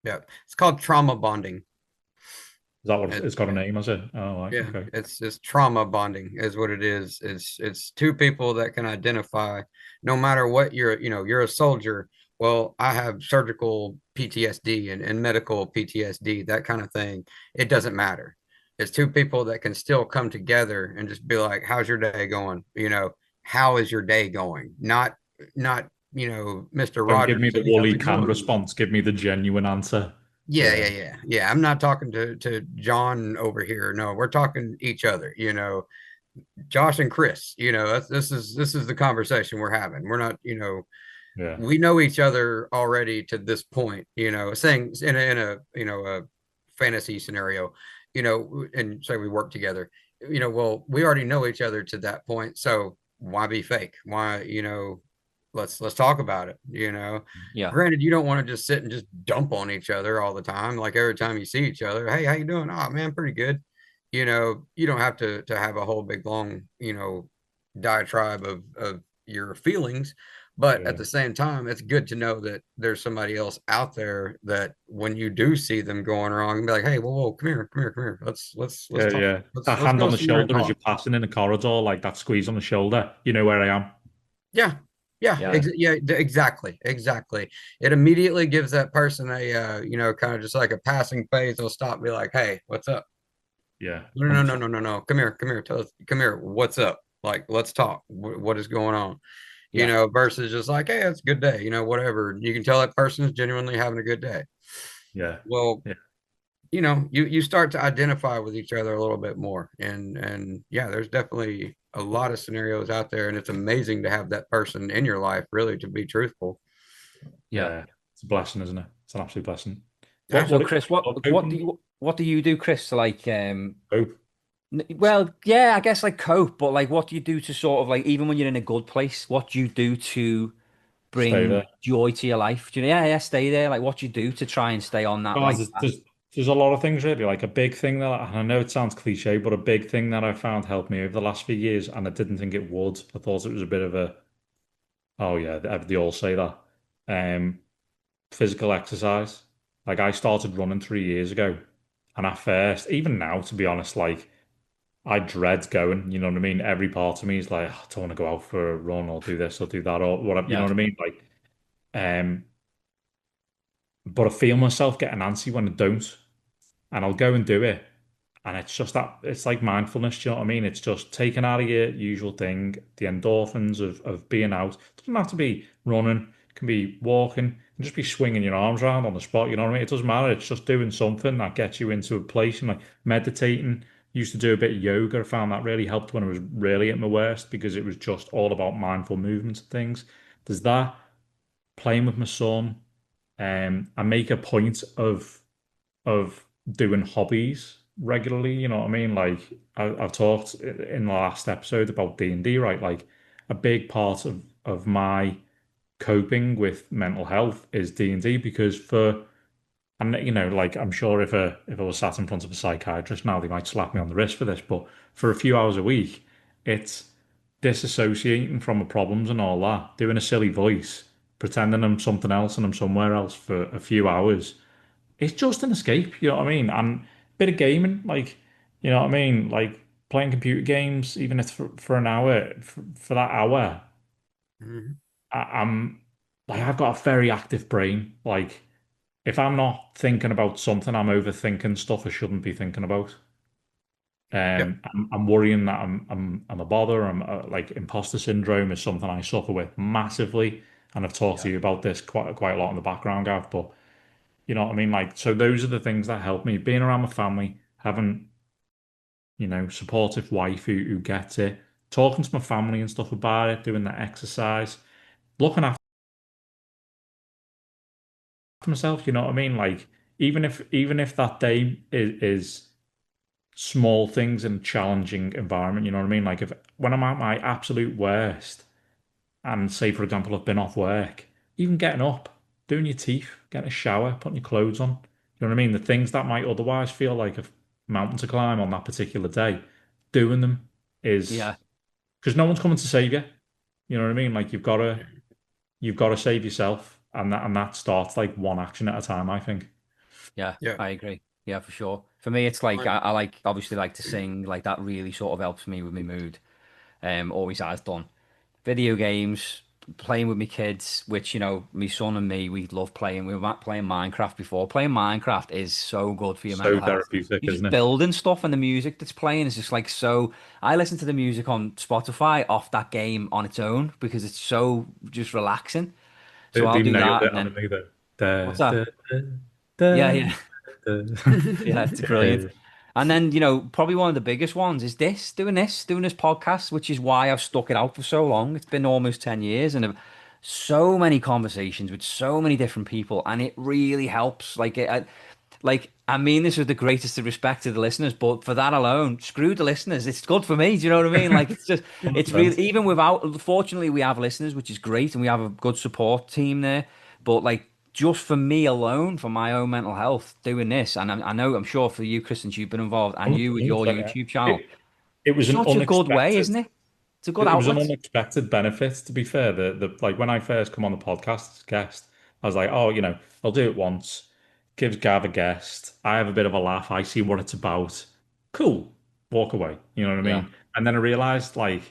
Yeah. It's called trauma bonding. Is that what It, it's got a name, has it? Oh, right, yeah, okay. it's trauma bonding is what it is. It's two people that can identify no matter what you're a soldier. Well, I have surgical PTSD and medical PTSD, that kind of thing. It doesn't matter. It's two people that can still come together and just be like, how's your day going? How is your day going? Not, Mr. Don't give me Rogers, the hey, how's woolly it canned going? response. Give me the genuine answer. Yeah, yeah, Yeah. yeah, yeah. I'm not talking to John over here. No, we're talking each other. Josh and Chris. This is the conversation we're having. We're not. Yeah. We know each other already to this point. Saying in a fantasy scenario, and say we work together. Well, we already know each other to that point. So why be fake? Why let's talk about it. Yeah. Granted, you don't want to just sit and just dump on each other all the time. Like every time you see each other, hey, how you doing? Oh man, pretty good. You don't have to have a whole big long diatribe of your feelings, but at Yeah. the same time, it's good to know that there's somebody else out there that when you do see them going wrong, be like, hey, whoa, come here, come here, come here. Let's Yeah. talk. Yeah. Let's That let's hand go on the somewhere and shoulder as you're talk. passing in a corridor, like that squeeze on the shoulder. You know where I am. Yeah. Yeah, Yeah. exactly, exactly. It immediately gives that person a, kind of just like a passing phase. They'll stop, and be like, "Hey, what's up? Yeah. No, no, no, 100%. no, no, no. Come here, come here. Tell us, come here. What's up? Like, let's talk. What is going on? Yeah. Versus just like, hey, it's a good day. Whatever. You can tell that person is genuinely having a good day. Yeah. Well, Yeah. you start to identify with each other a little bit more, and yeah, there's definitely a lot of scenarios out there, and it's amazing to have that person in your life, really, to be truthful. Yeah. Yeah. It's a blessing, isn't it? It's an absolute blessing. What So do you Chris, what call what do coping? you do, Chris, to like Cope. well, yeah, I guess like cope, but like what do you do to sort of like even when you're in a good place, what do you do to Stay bring there. joy to your life? Do you yeah, yeah, stay there? Like what do you do to try and stay on that Guys, right path? there's a lot of things really. Like a big thing that, and I know it sounds cliche, but a big thing that I found helped me over the last few years, and I didn't think it would. I thought it was a bit of a, oh yeah, they all say that. Um, Physical exercise. Like I started running 3 years ago, and at first, even now, to be honest, like I dread going. You know what I mean? Every part of me is like, "Oh, I don't want to go out for a run or do this or do that or whatever." You know Yeah. what I mean? Like, um, but I feel myself getting antsy when I don't, and I'll go and do it. And it's just that it's like mindfulness, do you know what I mean? It's just taking out of your usual thing, the endorphins of being out. It doesn't have to be running, it can be walking, it can just be swinging your arms around on the spot, you know what I mean? It doesn't matter. It's just doing something that gets you into a place and like meditating. Used to do a bit of yoga. I found that really helped when I was really at my worst because it was just all about mindful movements and things. There's that, playing with my son. I make a point of doing hobbies regularly. You know what I mean? Like I've talked in the last episode about D&D, right? Like a big part of my coping with mental health is D&D because and like I'm sure if I was sat in front of a psychiatrist now, they might slap me on the wrist for this, but for a few hours a week, it's disassociating from the problems and all that, doing a silly voice, pretending I'm something else and I'm somewhere else for a few hours, it's just an escape, you know what I mean? And a bit of gaming, like, you know what I mean? Like playing computer games, even if for an hour, for that hour, Mhm. I'm like, I've got a very active brain. Like, if I'm not thinking about something, I'm overthinking stuff I shouldn't be thinking about. Yep. I'm worrying that I'm a bother. I'm like imposter syndrome is something I suffer with massively, and I've talked to Yeah. you about this quite a lot in the background, Gav. But you know what I mean? Like, so those are the things that help me. Being around my family, having, supportive wife who gets it, talking to my family and stuff about it, doing that exercise, looking after myself, you know what I mean? Like, even if that day is small things in a challenging environment, you know what I mean? Like if when I'm at my absolute worst, and say for example I've been off work, even getting up, doing your teeth, getting a shower, putting your clothes on, you know what I mean? The things that might otherwise feel like a mountain to climb on that particular day, doing them is Yeah, because no one's coming to save you. You know what I mean? Like you've got to save yourself, and that starts like one action at a time, I think. yeah, Yeah. I agree. Yeah, for sure. For me, it's like Right. I like obviously like to sing. Like that really sort of helps me with my mood. Always has done. Video games, playing with my kids, which my son and me, we love playing. We were playing Minecraft before. Playing Minecraft is so good for your So mental health. therapeutic, You're isn't just it? building stuff, and the music that's playing is just like so. I listen to the music on Spotify off that game on its own because it's so just relaxing. So I'll They do nailed that, it, and then haven't they? The what's that? da, da, da, Yeah, yeah. da. Yeah, it's brilliant. Yeah. And then, probably one of the biggest ones is doing this podcast, which is why I've stuck it out for so long. It's been almost 10 years and I've so many conversations with so many different people, and it really helps. I mean this with the greatest of respect to the listeners, but for that alone, screw the listeners. It's good for me. Do you know what I mean? Like it's really, 100%. even without, fortunately, we have listeners, which is great, and we have a good support team there. But like, just for me alone, for my own mental health, doing this, and I know, I'm sure for you, Chris, since you've been involved, and you with your 100%, yeah. YouTube channel, It was an such a good way, unexpected isn't it? It's a good it was an outlet. unexpected benefit, to be fair. The like when I first come on the podcast as a guest, I was like, oh, I'll do it once, gives Gav a guest. I have a bit of a laugh. I see what it's about. Cool. Walk away. You know what I Yeah. mean? And then I realized like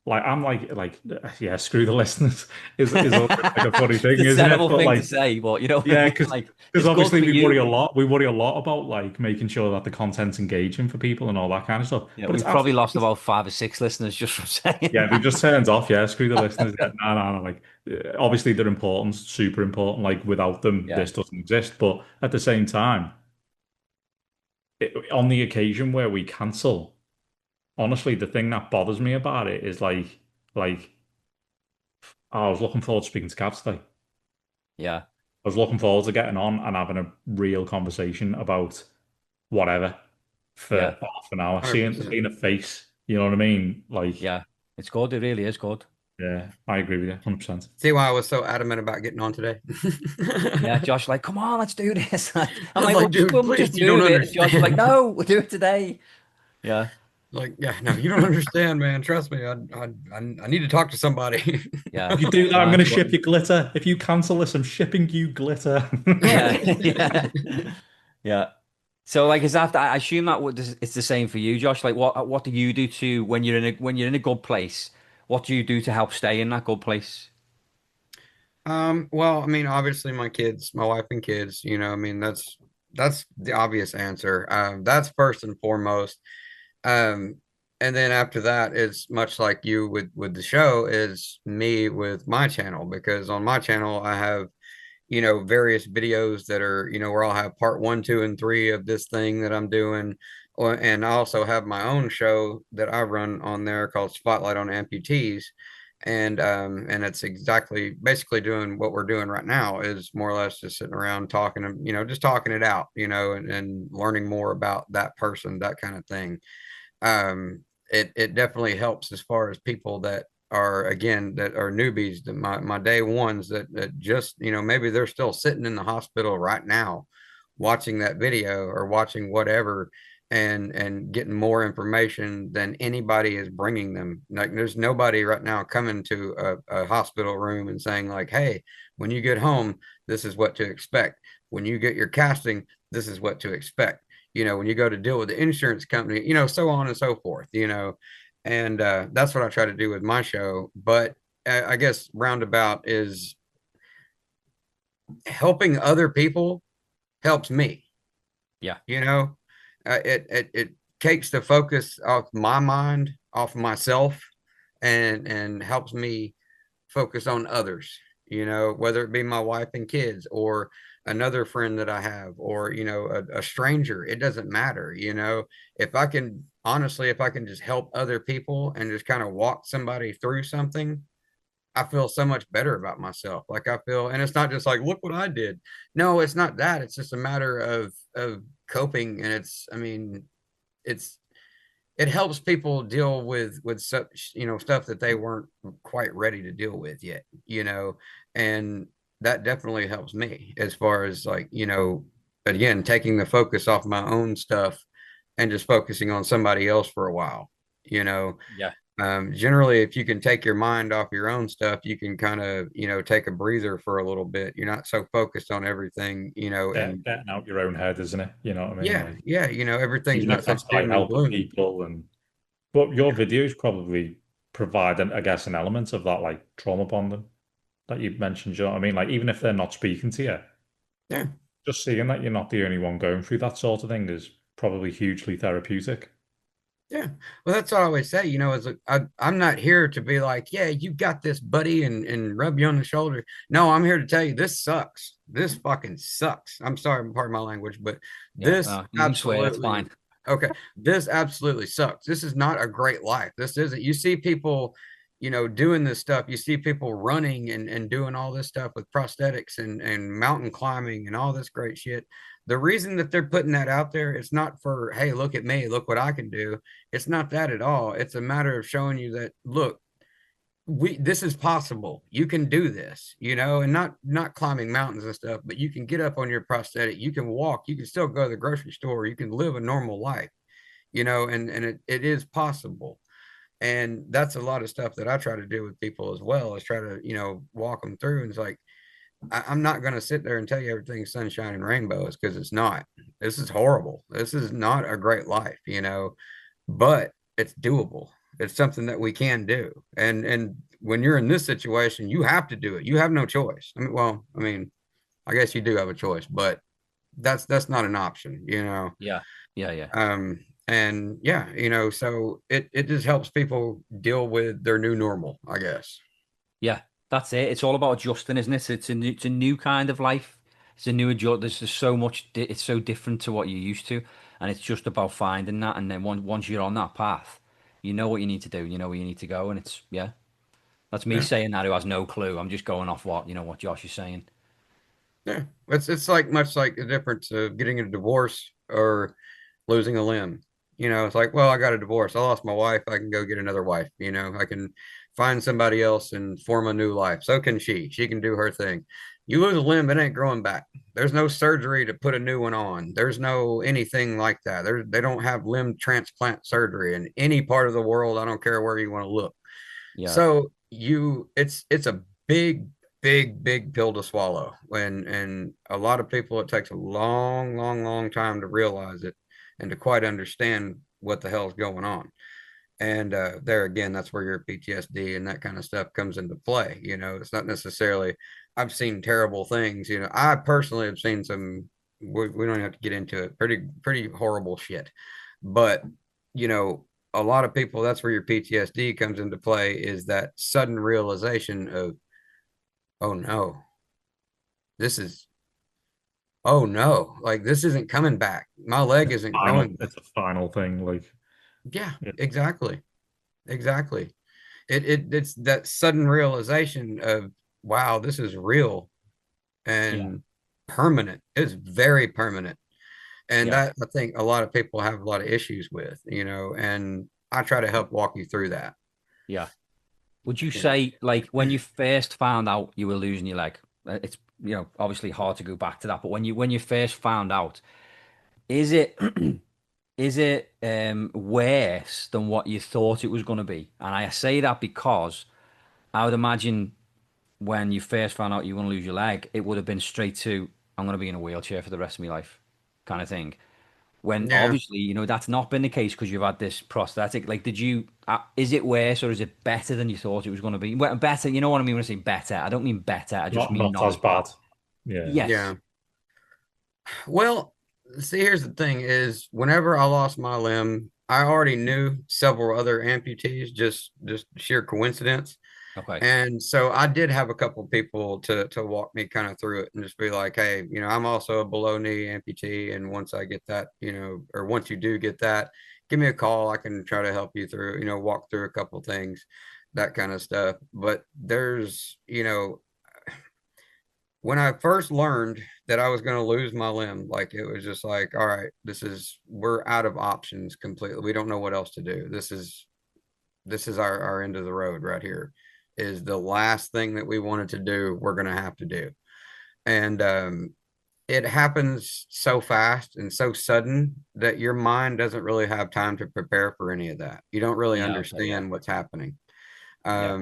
I'm like yeah, screw the listeners is always like a funny It's thing, a isn't it? terrible But thing to like say, but you know what I yeah, mean? because Like, because it's good obviously for we worry you. a lot. We worry a lot about like making sure that the content's engaging for people and all that kind of stuff. Yeah, But it's we've probably absolutely lost about 5 or 6 listeners just from saying yeah, they that. just turned off. Yeah, screw the listeners. Yeah, no, no, no. Like, obviously they're important, super important. Like, without them, Yeah, this doesn't exist. But at the same time, on the occasion where we cancel, honestly, the thing that bothers me about it is like, oh, I was looking forward to speaking to Gav today. yeah, I was looking forward to getting on and having a real conversation about whatever for yeah, half an hour, seeing 100%. seeing a face. You know what I mean? Like, yeah. It's good. It really is good. yeah, I agree with you, 100%. See why I was so adamant about getting on today? Yeah, I Josh, like, come on, let's do this. I'm was like, like, dude, we'll please, just you don't move it. And Josh was like, understand. no, we'll do it today. Yeah, Like, yeah, no, you don't understand, man. Trust me. I need to talk to somebody. yeah. If you do that, I'm No, going to it's good. ship you glitter. If you cancel this, I'm shipping you glitter. Yeah, yeah, yeah. So, like, is that? I assume that it's the same for you, Josh. Like, what do you do to when you're in a good place? What do you do to help stay in that good place? Well, I mean, obviously my kids, my wife and kids, I mean, that's the obvious answer. That's first and foremost. Um, and then after that, it's much like you with the show is me with my channel, because on my channel I have, various videos that are, where I'll have part one, two, and three of this thing that I'm doing. And I also have my own show that I run on there called Spotlight on Amputees. And it's exactly basically doing what we're doing right now, is more or less just sitting around talking, just talking it out, and learning more about that person, that kind of thing. It definitely helps as far as people that are, again, that are newbies, that my day ones that just, maybe they're still sitting in the hospital right now watching that video or watching whatever, and getting more information than anybody is bringing them. Like, there's nobody right now coming to a hospital room and saying like, hey, when you get home, this is what to expect. When you get your casting, this is what to expect. When you go to deal with the insurance company, so on and so forth, and that's what I try to do with my show. But I guess roundabout is helping other people helps me. Yeah, you know it takes the focus off my mind, off myself, and helps me focus on others, whether it be my wife and kids, or another friend that I have, or a stranger. It doesn't matter. If I can, honestly, if I can just help other people and just kind of walk somebody through something, I feel so much better about myself. Like I feel, and it's not just like, look what I did. No, it's not that. It's just a matter of coping. And it's, I mean, it's it helps people deal with such, stuff that they weren't quite ready to deal with yet, and that definitely helps me as far as like, again, taking the focus off my own stuff and just focusing on somebody else for a while, you know. Yeah. Generally, if you can take your mind off your own stuff, you can kind of, take a breather for a little bit. You're not so focused on everything, and Getting out your own head, isn't it? You know what I mean? yeah, Like, yeah, everything's even not if so that's like doom and helping gloom. people and but your videos probably provide I guess an element of that like trauma bonding that you mentioned, you know what I mean? Like even if they're not speaking to you, Yeah. just seeing that you're not the only one going through that sort of thing is probably hugely therapeutic. Yeah. Well, that's what I always say, I'm not here to be like, yeah, you got this, buddy, and rub you on the shoulder. No, I'm here to tell you this sucks. This fucking sucks. I'm sorry, pardon my language, but Yeah. this You can swear, it's absolutely, fine. okay, this absolutely sucks. This is not a great life. This isn't, you see people, doing this stuff. You see people running and doing all this stuff with prosthetics and mountain climbing and all this great shit. The reason that they're putting that out there, it's not for, hey, look at me, look what I can do. It's not that at all. It's a matter of showing you that, look, this is possible. You can do this, and not climbing mountains and stuff, but you can get up on your prosthetic, you can walk, you can still go to the grocery store, you can live a normal life, and it is possible. And that's a lot of stuff that I try to do with people as well, is try to, walk them through. And it's like, I'm not going to sit there and tell you everything's sunshine and rainbows, because it's not. This is horrible. This is not a great life, but it's doable. It's something that we can do. And when you're in this situation, you have to do it. You have no choice. I guess you do have a choice, but that's not an option, Yeah. Yeah. Yeah. and yeah, so it just helps people deal with their new normal, I guess. Yeah. That's it. It's all about adjusting, isn't it? It's a new kind of life. It's a new adjust. There's just so much. It's so different to what you're used to, and it's just about finding that. And then once you're on that path, you know what you need to do. You know where you need to go, and it's yeah. That's me Yeah. saying that who has no clue. I'm just going off what Josh is saying. Yeah, it's like much like the difference of getting a divorce or losing a limb. It's like, well, I got a divorce. I lost my wife. I can go get another wife. I can find somebody else and form a new life. So can she. She can do her thing. You lose a limb, it ain't growing back. There's no surgery to put a new one on. There's no anything like that. They don't have limb transplant surgery in any part of the world. I don't care where you want to look. Yeah. So it's a big, big, big pill to swallow. And a lot of people, it takes a long, long, long time to realize it and to quite understand what the hell's going on. And there again, that's where your PTSD and that kind of stuff comes into play. It's not necessarily, I've seen terrible things. I personally have seen some, we don't have to get into it, pretty horrible shit. But, you know, a lot of people, that's where your PTSD comes into play, is that sudden realization of, oh no, this is, oh no, like this isn't coming back. My leg isn't growing back. It's a final thing. Like, Yeah, yeah, exactly. Exactly. It's that sudden realization of, wow, this is real Yeah. and permanent. It's very permanent. And Yeah. that, I think, a lot of people have a lot of issues with, and I try to help walk you through that. Yeah. Would you You know. say, like, when you first found out you were losing your leg, it's, obviously hard to go back to that, but when you first found out, is it is it worse than what you thought it was going to be? And I say that because I would imagine when you first found out you were going to lose your leg, it would have been straight to, I'm going to be in a wheelchair for the rest of my life kind of thing. When Yeah. obviously, that's not been the case because you've had this prosthetic. Like, is it worse or is it better than you thought it was going to be? Well, better, you know what I mean when I say better? I don't mean better. I just mean not not as as bad. bad. Yeah. Yes. Yeah. Well, see, here's the thing is, whenever I lost my limb, I already knew several other amputees, just sheer coincidence. Okay. And so I did have a couple of people to walk me kind of through it and just be like, hey, I'm also a below knee amputee. And once I get that, or once you do get that, give me a call. I can try to help you through, walk through a couple of things. that kind of stuff. But there's, when I first learned that I was going to lose my limb, like it was just like, all right, we're out of options completely. We don't know what else to do. This is our end of the road right here. Is the last thing that we wanted to do, we're going to have to do. And it happens so fast and so sudden that your mind doesn't really have time to prepare for any of that. You don't really Yeah, okay, yeah, understand what's happening. yeah.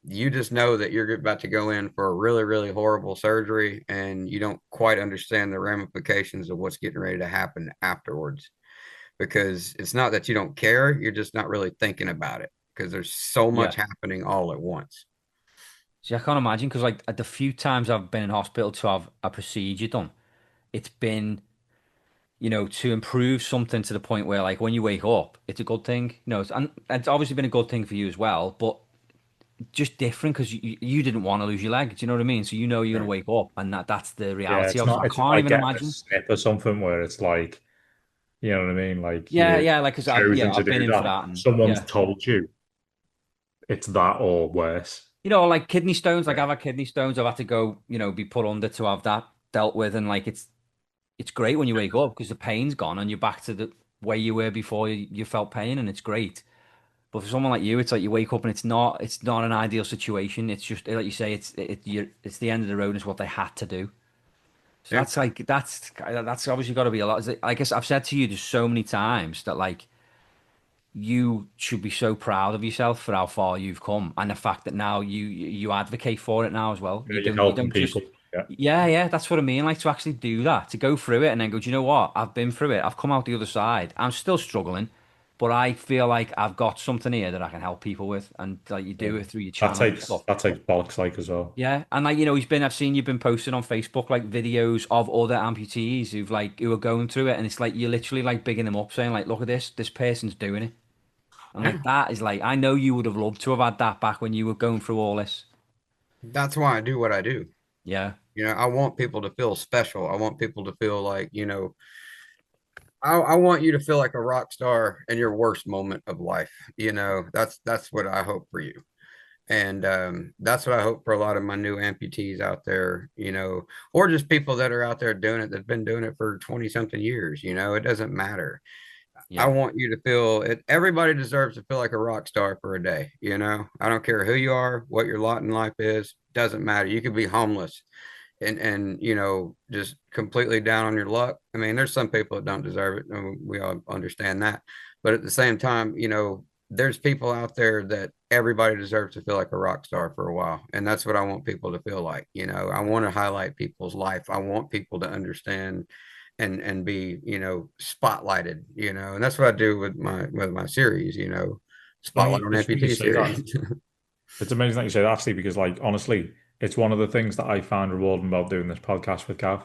You just know that you're about to go in for a really, really horrible surgery, and you don't quite understand the ramifications of what's getting ready to happen afterwards. Because it's not that you don't care, you're just not really thinking about it because there's so much Yeah. happening all at once. See, I can't imagine because like the few times I've been in hospital to have a procedure done, it's been, to improve something to the point where like when you wake up, it's a good thing. And it's obviously been a good thing for you as well, but just different because you didn't want to lose your leg. Do you know what I mean? So you're gonna Right. wake up and that's the Yeah, reality of it. So I it's not can't like even getting a imagine. snip or something where it's like, you know what I mean? Like Yeah, you've yeah, like because chosen to I've been do in for that. that and Someone's yeah. told you it's that or worse. Like kidney stones, like Yeah. I've had kidney stones, I've had to go, be put under to have that dealt with, and like it's great when you wake up because the pain's gone and you're back to the way you were before you felt pain, and it's great. But for someone like you, it's like you wake up and it's not an ideal situation. It's just like you say, it's the end of the road. It's what they had to do. So Yeah. that's obviously got to be a lot. I guess I've said to you just so many times that like you should be so proud of yourself for how far you've come and the fact that now you advocate for it now as well. You know, you're You helping don't just people. Yeah. yeah, that's what I mean. Like to actually do that, to go through it and then go, do you know what? I've been through it. I've come out the other side. I'm still struggling, but I feel like I've got something here that I can help people with, and like you Yeah. do it through your channel and stuff. That takes bollocks like as well. Yeah, and like I've seen you've been posting on Facebook like videos of other amputees who are going through it, and it's like you're literally like bigging them up, saying like, look at this person's doing it. And Yeah. like that is like I know you would have loved to have had that back when you were going through all this. That's why I do what I do. Yeah, I want people to feel special. I want people to feel like, I want you to feel like a rock star in your worst moment of life. That's what I hope for you. And that's what I hope for a lot of my new amputees out there, or just people that are out there doing it that've been doing it for 20 something years. It doesn't matter. I yeah, want you to feel it. Everybody deserves to feel like a rock star for a day. I don't care who you are, what your lot in life is, doesn't matter. You could be homeless and just completely down on your luck. I mean, there's some people that don't deserve it, and we all understand that. But at the same time, there's people out there that everybody deserves to feel like a rock star for a while, and that's what I want people to feel like. I want to highlight people's life. I want people to understand and be spotlighted. And that's what I do with my series. Spotlight on It's funny you amputee say that. series. It's amazing that you say that actually, because like honestly, it's one of the things that I find rewarding about doing this podcast with Gav.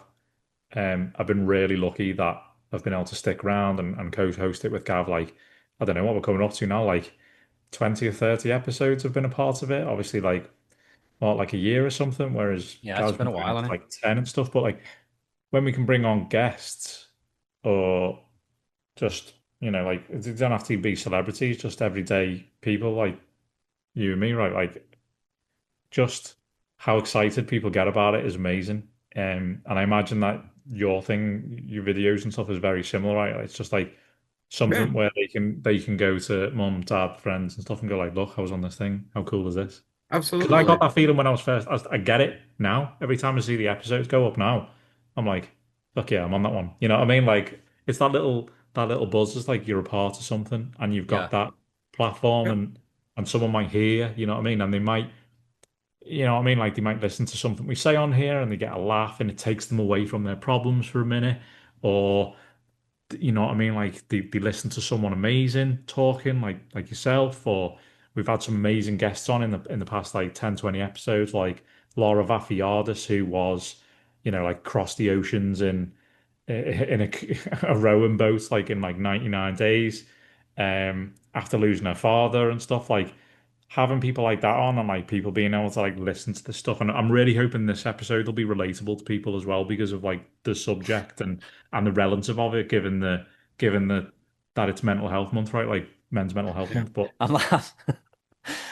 I've been really lucky that I've been able to stick around and co-host it with Gav. Like, I don't know what we're coming up to now, like 20 or 30 episodes have been a part of it. Obviously, like what, like a year or something, whereas yeah. It's Gav's been been a doing while, it for hasn't it? like 10 and stuff. But like when we can bring on guests or just, like it don't have to be celebrities, just everyday people like you and me, right? Like just how excited people get about it is amazing. And I imagine that your thing, your videos and stuff is very similar, right? It's just like Yeah, something where they can go to mum, dad, friends and stuff and go like, look, I was on this thing. How cool is this? Because I got absolutely. that feeling when I was first. I get it now. Every time I see the episodes go up now, I'm like, fuck yeah, I'm on that one. You know what I mean? Like it's that little buzz. It's like you're a part of something and you've got Yeah. that platform Yep. and someone might hear, you know what I mean? And they might like they might listen to something we say on here and they get a laugh and it takes them away from their problems for a minute. Or, you know what I mean? Like they listen to someone amazing talking like yourself, or we've had some amazing guests on in the past like 10, 20 episodes, like Laura Vafiadis, who was, like crossed the oceans in a rowing boat like in like 99 days after losing her father and stuff. Like having people like that on and like people being able to like listen to this stuff, and I'm really hoping this episode will be relatable to people as well because of like the subject and the relative of it, given the that it's mental health month, right? Like men's mental health Yeah. month. But I'm laughing.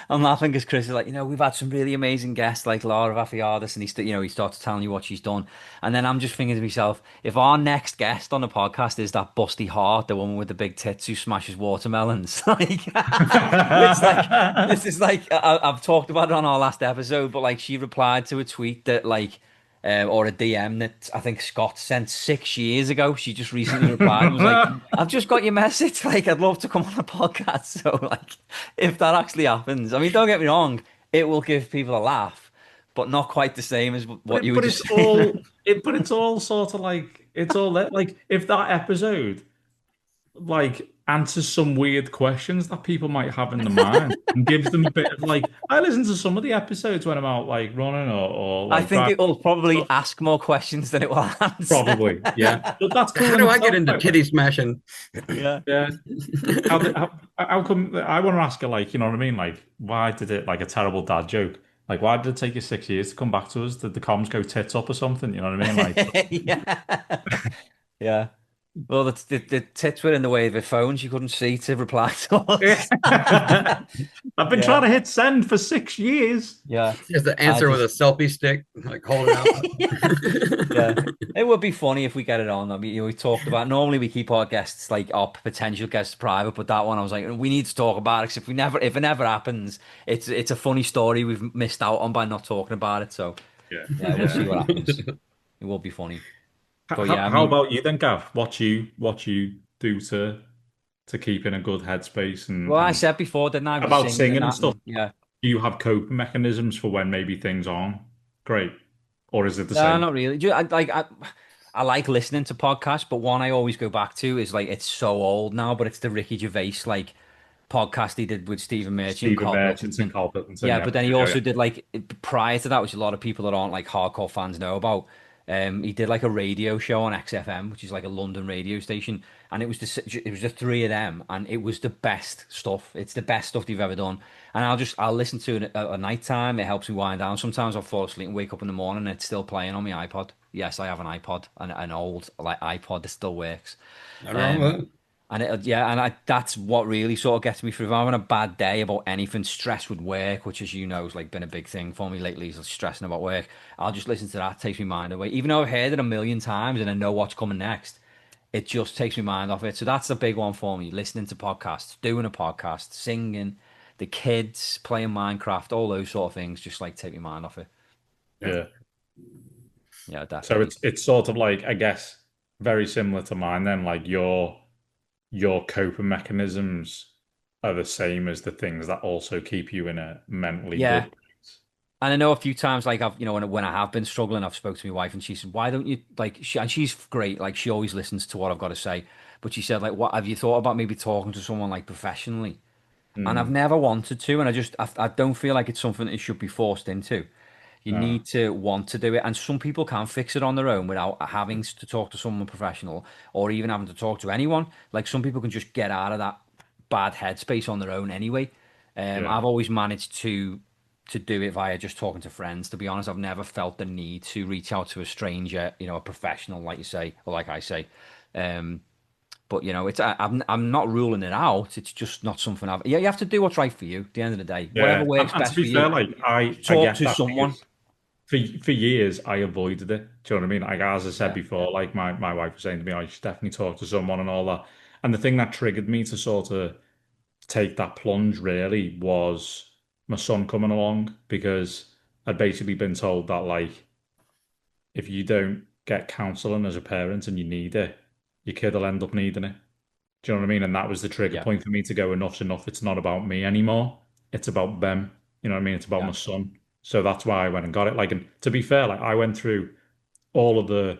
I'm laughing because Chris is like, we've had some really amazing guests like Laura Vafiadis, and he starts telling you what she's done, and then I'm just thinking to myself, if our next guest on the podcast is that busty heart, the woman with the big tits who smashes watermelons, like, it's like this is like I've talked about it on our last episode, but like she replied to a tweet that like. Or a DM that I think Scott sent 6 years ago. She just recently replied and was like, I've just got your message. Like, I'd love to come on a podcast. So, like, if that actually happens, I mean, don't get me wrong, it will give people a laugh, but not quite the same as what you were But just it's saying. all sort of like it's all like if that episode like answers some weird questions that people might have in the mind and gives them a bit of like I listen to some of the episodes when I'm out like running or I like think driving it will probably stuff. ask more questions than it will answer. Probably, yeah. But that's cool How in do I get itself, into right? Like, titty smashing? Yeah. yeah. How come I want to ask her like, you know what I mean? Like, why did it like a terrible dad joke? Like, why did it take you 6 years to come back to us? Did the comms go tits up or something? You know what I mean? Like, Yeah. Yeah. Well, the tits were in the way of her phone. She couldn't see to reply to us. I've been trying Yeah. to hit send for 6 years. Yeah. Just the I answer with a just, selfie stick, like hold it out. yeah. It would be funny if we get it on. I mean, we talked about normally we keep our guests like our potential guests private, but that one I was like, we need to talk about it 'cause if it never happens, it's a funny story we've missed out on by not talking about it. So Yeah, yeah, we'll yeah. see what happens. It will be funny. But How, yeah, I how mean, about you then, Gav? What you do to keep in a good headspace well, I and said before, didn't I, with about singing and singing and that, stuff? and yeah. Do you have coping mechanisms for when maybe things aren't great, or is it the No, same? not really. I like listening to podcasts, but one I always go back to is like it's so old now, but it's the Ricky Gervais like podcast he did with Stephen Merchant and Stephen Carl Merchant and Pilkington. Carl Pilkington, Yeah, yeah, but then he yeah, also did like prior to that, which a lot of people that aren't like hardcore fans know about. He did like a radio show on XFM, which is like a London radio station, and it was the three of them, and it was the best stuff. It's the best stuff they've ever done, and I'll listen to it at night time. It helps me wind down. Sometimes I'll fall asleep and wake up in the morning, and it's still playing on my iPod. Yes, I have an iPod, an old like iPod that still works. Nothing wrong Um, with it. and yeah, that's what really sort of gets me through. If I'm having a bad day about anything, stress with work, which as you know has like been a big thing for me lately, is stressing about work. I'll just listen to that, takes my mind away. Even though I've heard it a million times and I know what's coming next, it just takes my mind off it. So that's a big one for me. Listening to podcasts, doing a podcast, singing, the kids playing Minecraft, all those sort of things, just like take my mind off it. Yeah. yeah. Yeah, So definitely. it's sort of like I guess very similar to mine. Then like your coping mechanisms are the same as the things that also keep you in a mentally Yeah. good place. And I know a few times, like when I have been struggling, I've spoke to my wife and she said, "Why don't you like?" And she's great, like she always listens to what I've got to say. But she said, like, "What have you thought about maybe talking to someone like professionally?" And I've Mm, never wanted to, and I don't feel like it's something that you should be forced into. You no, need to want to do it, and some people can fix it on their own without having to talk to someone professional or even having to talk to anyone. Like some people can just get out of that bad headspace on their own anyway. yeah. I've always managed to do it via just talking to friends. To be honest, I've never felt the need to reach out to a stranger, a professional, like you say, or like I say. Um, but I'm not ruling it out. It's just not something I've. Yeah, you have to do what's right for you. At the end of the day, whatever Yeah, works and to best be for fair, you. like I Talk get to that someone. because for years I avoided it. Do you know what I mean? Like as I said Yeah, before, like my wife was saying to me, I should definitely talk to someone and all that. And the thing that triggered me to sort of take that plunge really was my son coming along because I'd basically been told that like if you don't get counseling as a parent and you need it, your kid will end up needing it. Do you know what I mean? And that was the trigger yeah, point for me to go, enough's enough. It's not about me anymore. It's about them. You know what I mean? It's about yeah. my son. So that's why I went and got it. Like, and to be fair, like I went through all of the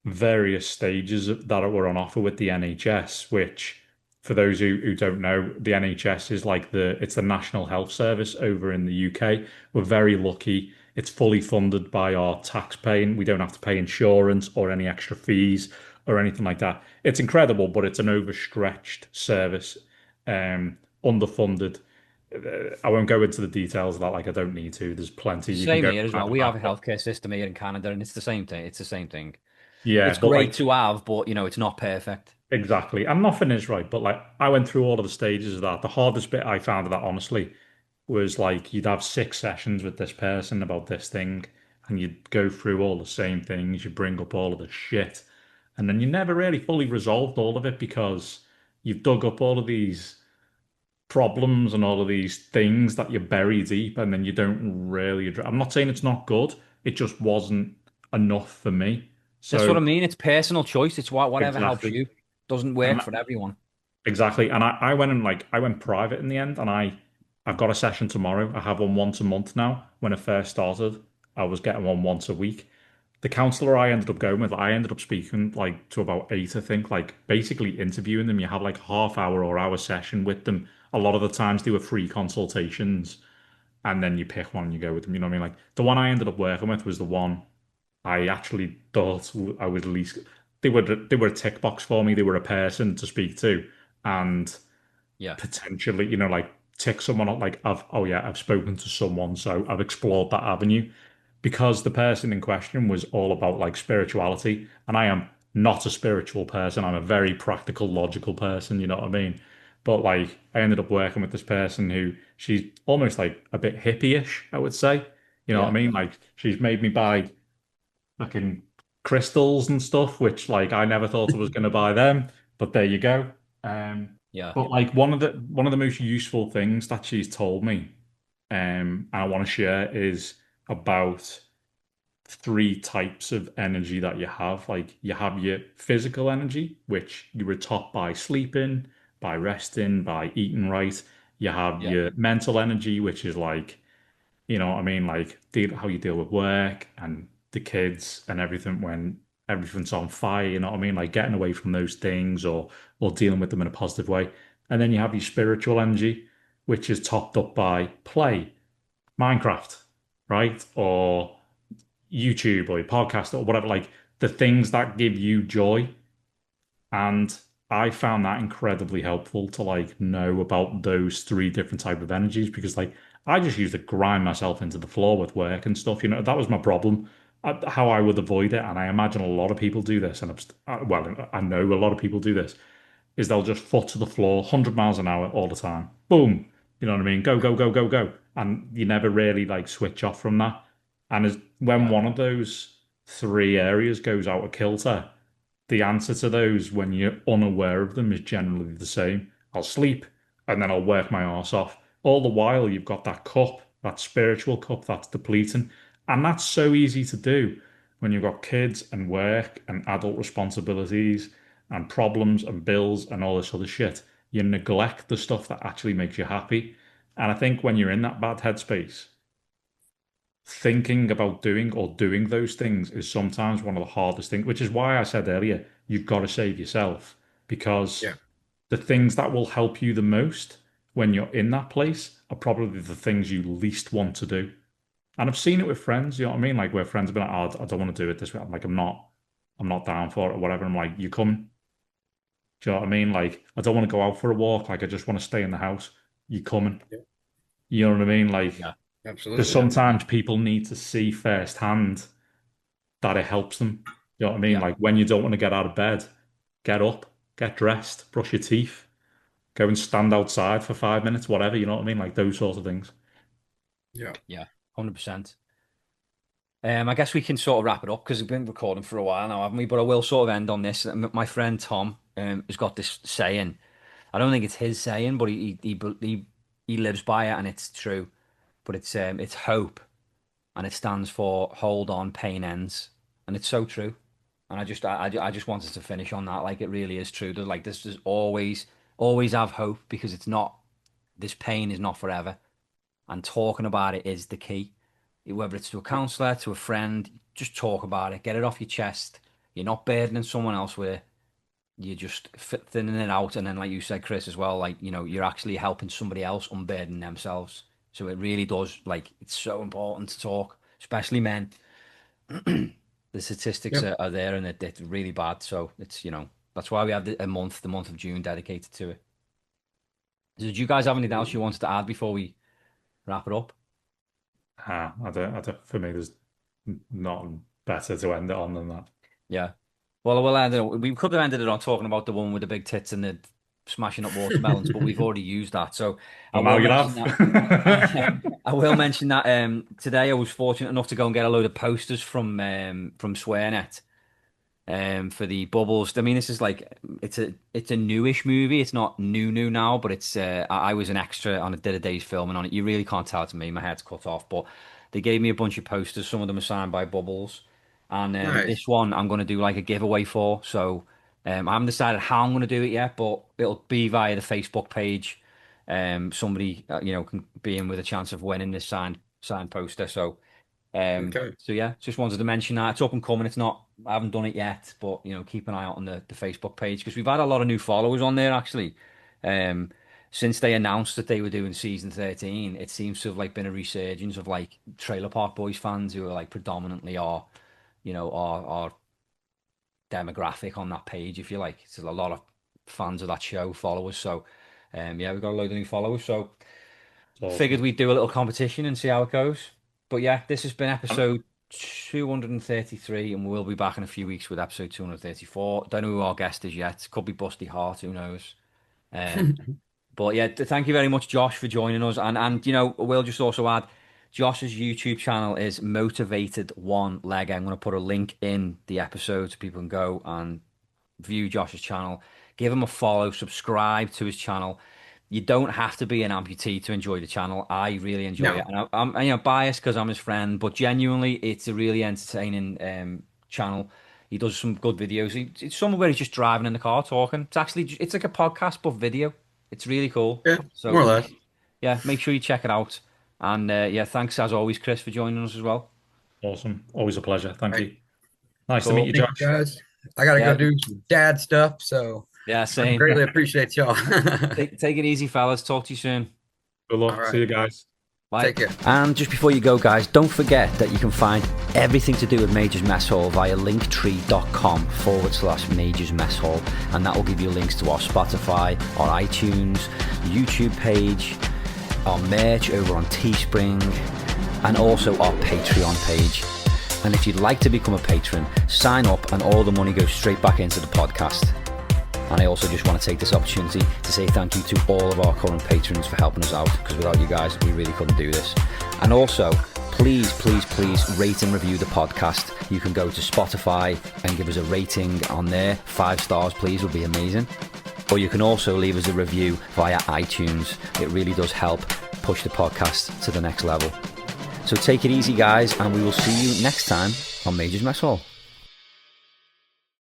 various stages that were on offer with the NHS, which for those who don't know, the NHS is like it's the National Health Service over in the UK. We're very lucky. It's fully funded by our tax paying. We don't have to pay insurance or any extra fees or anything like that. It's incredible, but it's an overstretched service, underfunded. I won't go into the details of that, like I don't need to. There's plenty you can Same go here as find well. We about have a it. healthcare system here in Canada, and it's the same thing. It's the same thing. It's Yeah, but great like to have, but it's not perfect. exactly. And nothing is right, but like I went through all of the stages of that. The hardest bit I found of that, honestly, was like you'd have 6 sessions with this person about this thing, and you'd go through all the same things, you bring up all of the shit, and then you never really fully resolved all of it because you've dug up all of these problems and all of these things that you bury deep, and then you don't really address. I'm not saying it's not good, it just wasn't enough for me. That's what So I mean. It's personal choice. It's whatever helps exactly. you. Doesn't work And for everyone. exactly. And I went and like I went private in the end, and I've got a session tomorrow. I have one once a month now. When I first started, I was getting one once a week. The counselor I ended up going with, I ended up speaking like to about 8, I think, like basically interviewing them. You have like a half-hour or hour session with them. A lot of the times they were free consultations, and then you pick one and you go with them. You know what I mean? Like the one I ended up working with was the one I actually thought I was least. They were a tick box for me. They were a person to speak to, and Yeah. potentially, like tick someone up. Like oh yeah, I've spoken to someone, so I've explored that avenue because the person in question was all about like spirituality, and I am not a spiritual person. I'm a very practical, logical person. You know what I mean? But like, I ended up working with this person who she's almost like a bit hippie-ish, I would say. You know what I Yeah. mean? Like, she's made me buy fucking crystals and stuff, which like I never thought I was going to buy them, but there you go. Um, Yeah. but like one of the most useful things that she's told me, I want to share is about 3 types of energy that you have. Like you have your physical energy, which you were taught by sleeping, by resting, by eating right. You have Yeah. your mental energy, which is like what I mean? Like how you deal with work and the kids and everything when everything's on fire, you know what I mean? Like getting away from those things or dealing with them in a positive way. And then you have your spiritual energy, which is topped up by play, Minecraft, right? Or YouTube or your podcast or whatever, like the things that give you joy. And I found that incredibly helpful to like know about those 3 different type of energies because like I just used to grind myself into the floor with work and stuff. That was my problem. How I would avoid it, and I imagine a lot of people do this, and well, I know a lot of people do this, is they'll just foot to the floor, 100 miles an hour all the time. Boom. You know what I mean? Go, go, go, go, go. And you never really like switch off from that. And when Yeah. one of those 3 areas goes out of kilter, the answer to those when you're unaware of them is generally the same. I'll sleep and then I'll work my arse off. All the while, you've got that cup, that spiritual cup that's depleting. And that's so easy to do when you've got kids and work and adult responsibilities and problems and bills and all this other shit. You neglect the stuff that actually makes you happy. And I think when you're in that bad headspace, thinking about doing those things is sometimes one of the hardest things, which is why I said earlier, you've got to save yourself because Yeah. the things that will help you the most when you're in that place are probably the things you least want to do. And I've seen it with friends, you know what I mean? Like where friends have been like, oh, I don't want to do it this way. I'm like, I'm not down for it or whatever. I'm like, you come, do you know what I mean? Like, I don't want to go out for a walk. Like, I just want to stay in the house. You coming? Yeah. You know what I mean? Like, Yeah. because Absolutely. sometimes people need to see firsthand that it helps them. You know what I mean? Yeah. Like when you don't want to get out of bed, get up, get dressed, brush your teeth, go and stand outside for 5 minutes, whatever. You know what I mean? Like those sorts of things. Yeah. Yeah. 100%. I guess we can sort of wrap it up because we've been recording for a while now, haven't we? But I will sort of end on this. My friend Tom has got this saying. I don't think it's his saying, but he lives by it, and it's true. But it's hope, and it stands for hold on, pain ends, and it's so true. And I just wanted to finish on that. Like it really is true. There's like this is always have hope because it's not this pain is not forever, and talking about it is the key. Whether it's to a counselor, to a friend, just talk about it, get it off your chest. You're not burdening someone else with it. You're just thinning it out, and then, like you said, Chris, as well, like you're actually helping somebody else unburden themselves. So it really does, like, it's so important to talk, especially men. The statistics Yep. are there, and it's really bad. So it's that's why we have the month of June dedicated to it. Did you guys have anything else you wanted to add before we wrap it up? For me, there's nothing better to end it on than that. Yeah. Well, we'll end it. We could have ended it on talking about the one with the big tits and the smashing up watermelons, but we've already used that. So I Well, now will you mention that. have. I will mention that today I was fortunate enough to go and get a load of posters from SwearNet for the bubbles. I mean, this is like it's a newish movie. It's not new now, but it's I was an extra on did a day's filming on it. You really can't tell it to me. My head's cut off, but they gave me a bunch of posters. Some of them are signed by Bubbles, and Nice. this one I'm going to do like a giveaway for. So I haven't decided how I'm going to do it yet, but it'll be via the Facebook page. Somebody can be in with a chance of winning this signed poster. So. Okay. So yeah, just wanted to mention that it's up and coming. It's not, I haven't done it yet, but keep an eye out on the Facebook page because we've had a lot of new followers on there actually. Um, since they announced that they were doing season 13, it seems to have like been a resurgence of like Trailer Park Boys fans who are like predominantly our demographic on that page, if you like. It's a lot of fans of that show, followers. So yeah, we've got a load of new followers. So It's awesome. figured we'd do a little competition and see how it goes. But yeah, this has been Um, episode 233, and we'll be back in a few weeks with episode 234. Don't know who our guest is yet. Could be Busty Hart, who knows? Um, but yeah, thank you very much, Josh, for joining us. And we'll just also add Josh's YouTube channel is Motivated One Leg. I'm going to put a link in the episode so people can go and view Josh's channel, give him a follow, subscribe to his channel. You don't have to be an amputee to enjoy the channel. I really enjoy it, No. and I'm biased because I'm his friend, but genuinely, it's a really entertaining channel. He does some good videos. It's somewhere where he's just driving in the car talking. It's like a podcast but video. It's really cool. Yeah, more or So less. yeah, make sure you check it out. And yeah, thanks as always, Chris, for joining us as well. Awesome. Always a pleasure. Thank Right. you. Nice to meet Cool. you, Thank you Josh. guys. I gotta go Yeah, do some dad stuff, so yeah, I same. greatly appreciate y'all. Take it easy, fellas. Talk to you soon. Good All luck. See right. you guys. Bye. Take care. And just before you go, guys, don't forget that you can find everything to do with Majors Mess Hall via linktree.com/Majors Mess Hall. And that will give you links to our Spotify, our iTunes, YouTube page, our merch over on Teespring, and also our Patreon page. And if you'd like to become a patron, sign up and all the money goes straight back into the podcast. And I also just want to take this opportunity to say thank you to all of our current patrons for helping us out, because without you guys, we really couldn't do this. And also, please rate and review the podcast. You can go to Spotify and give us a rating on there. 5 stars, please, would be amazing. Or you can also leave us a review via iTunes. It really does help push the podcast to the next level. So take it easy, guys, and we will see you next time on Majors Mess Hall.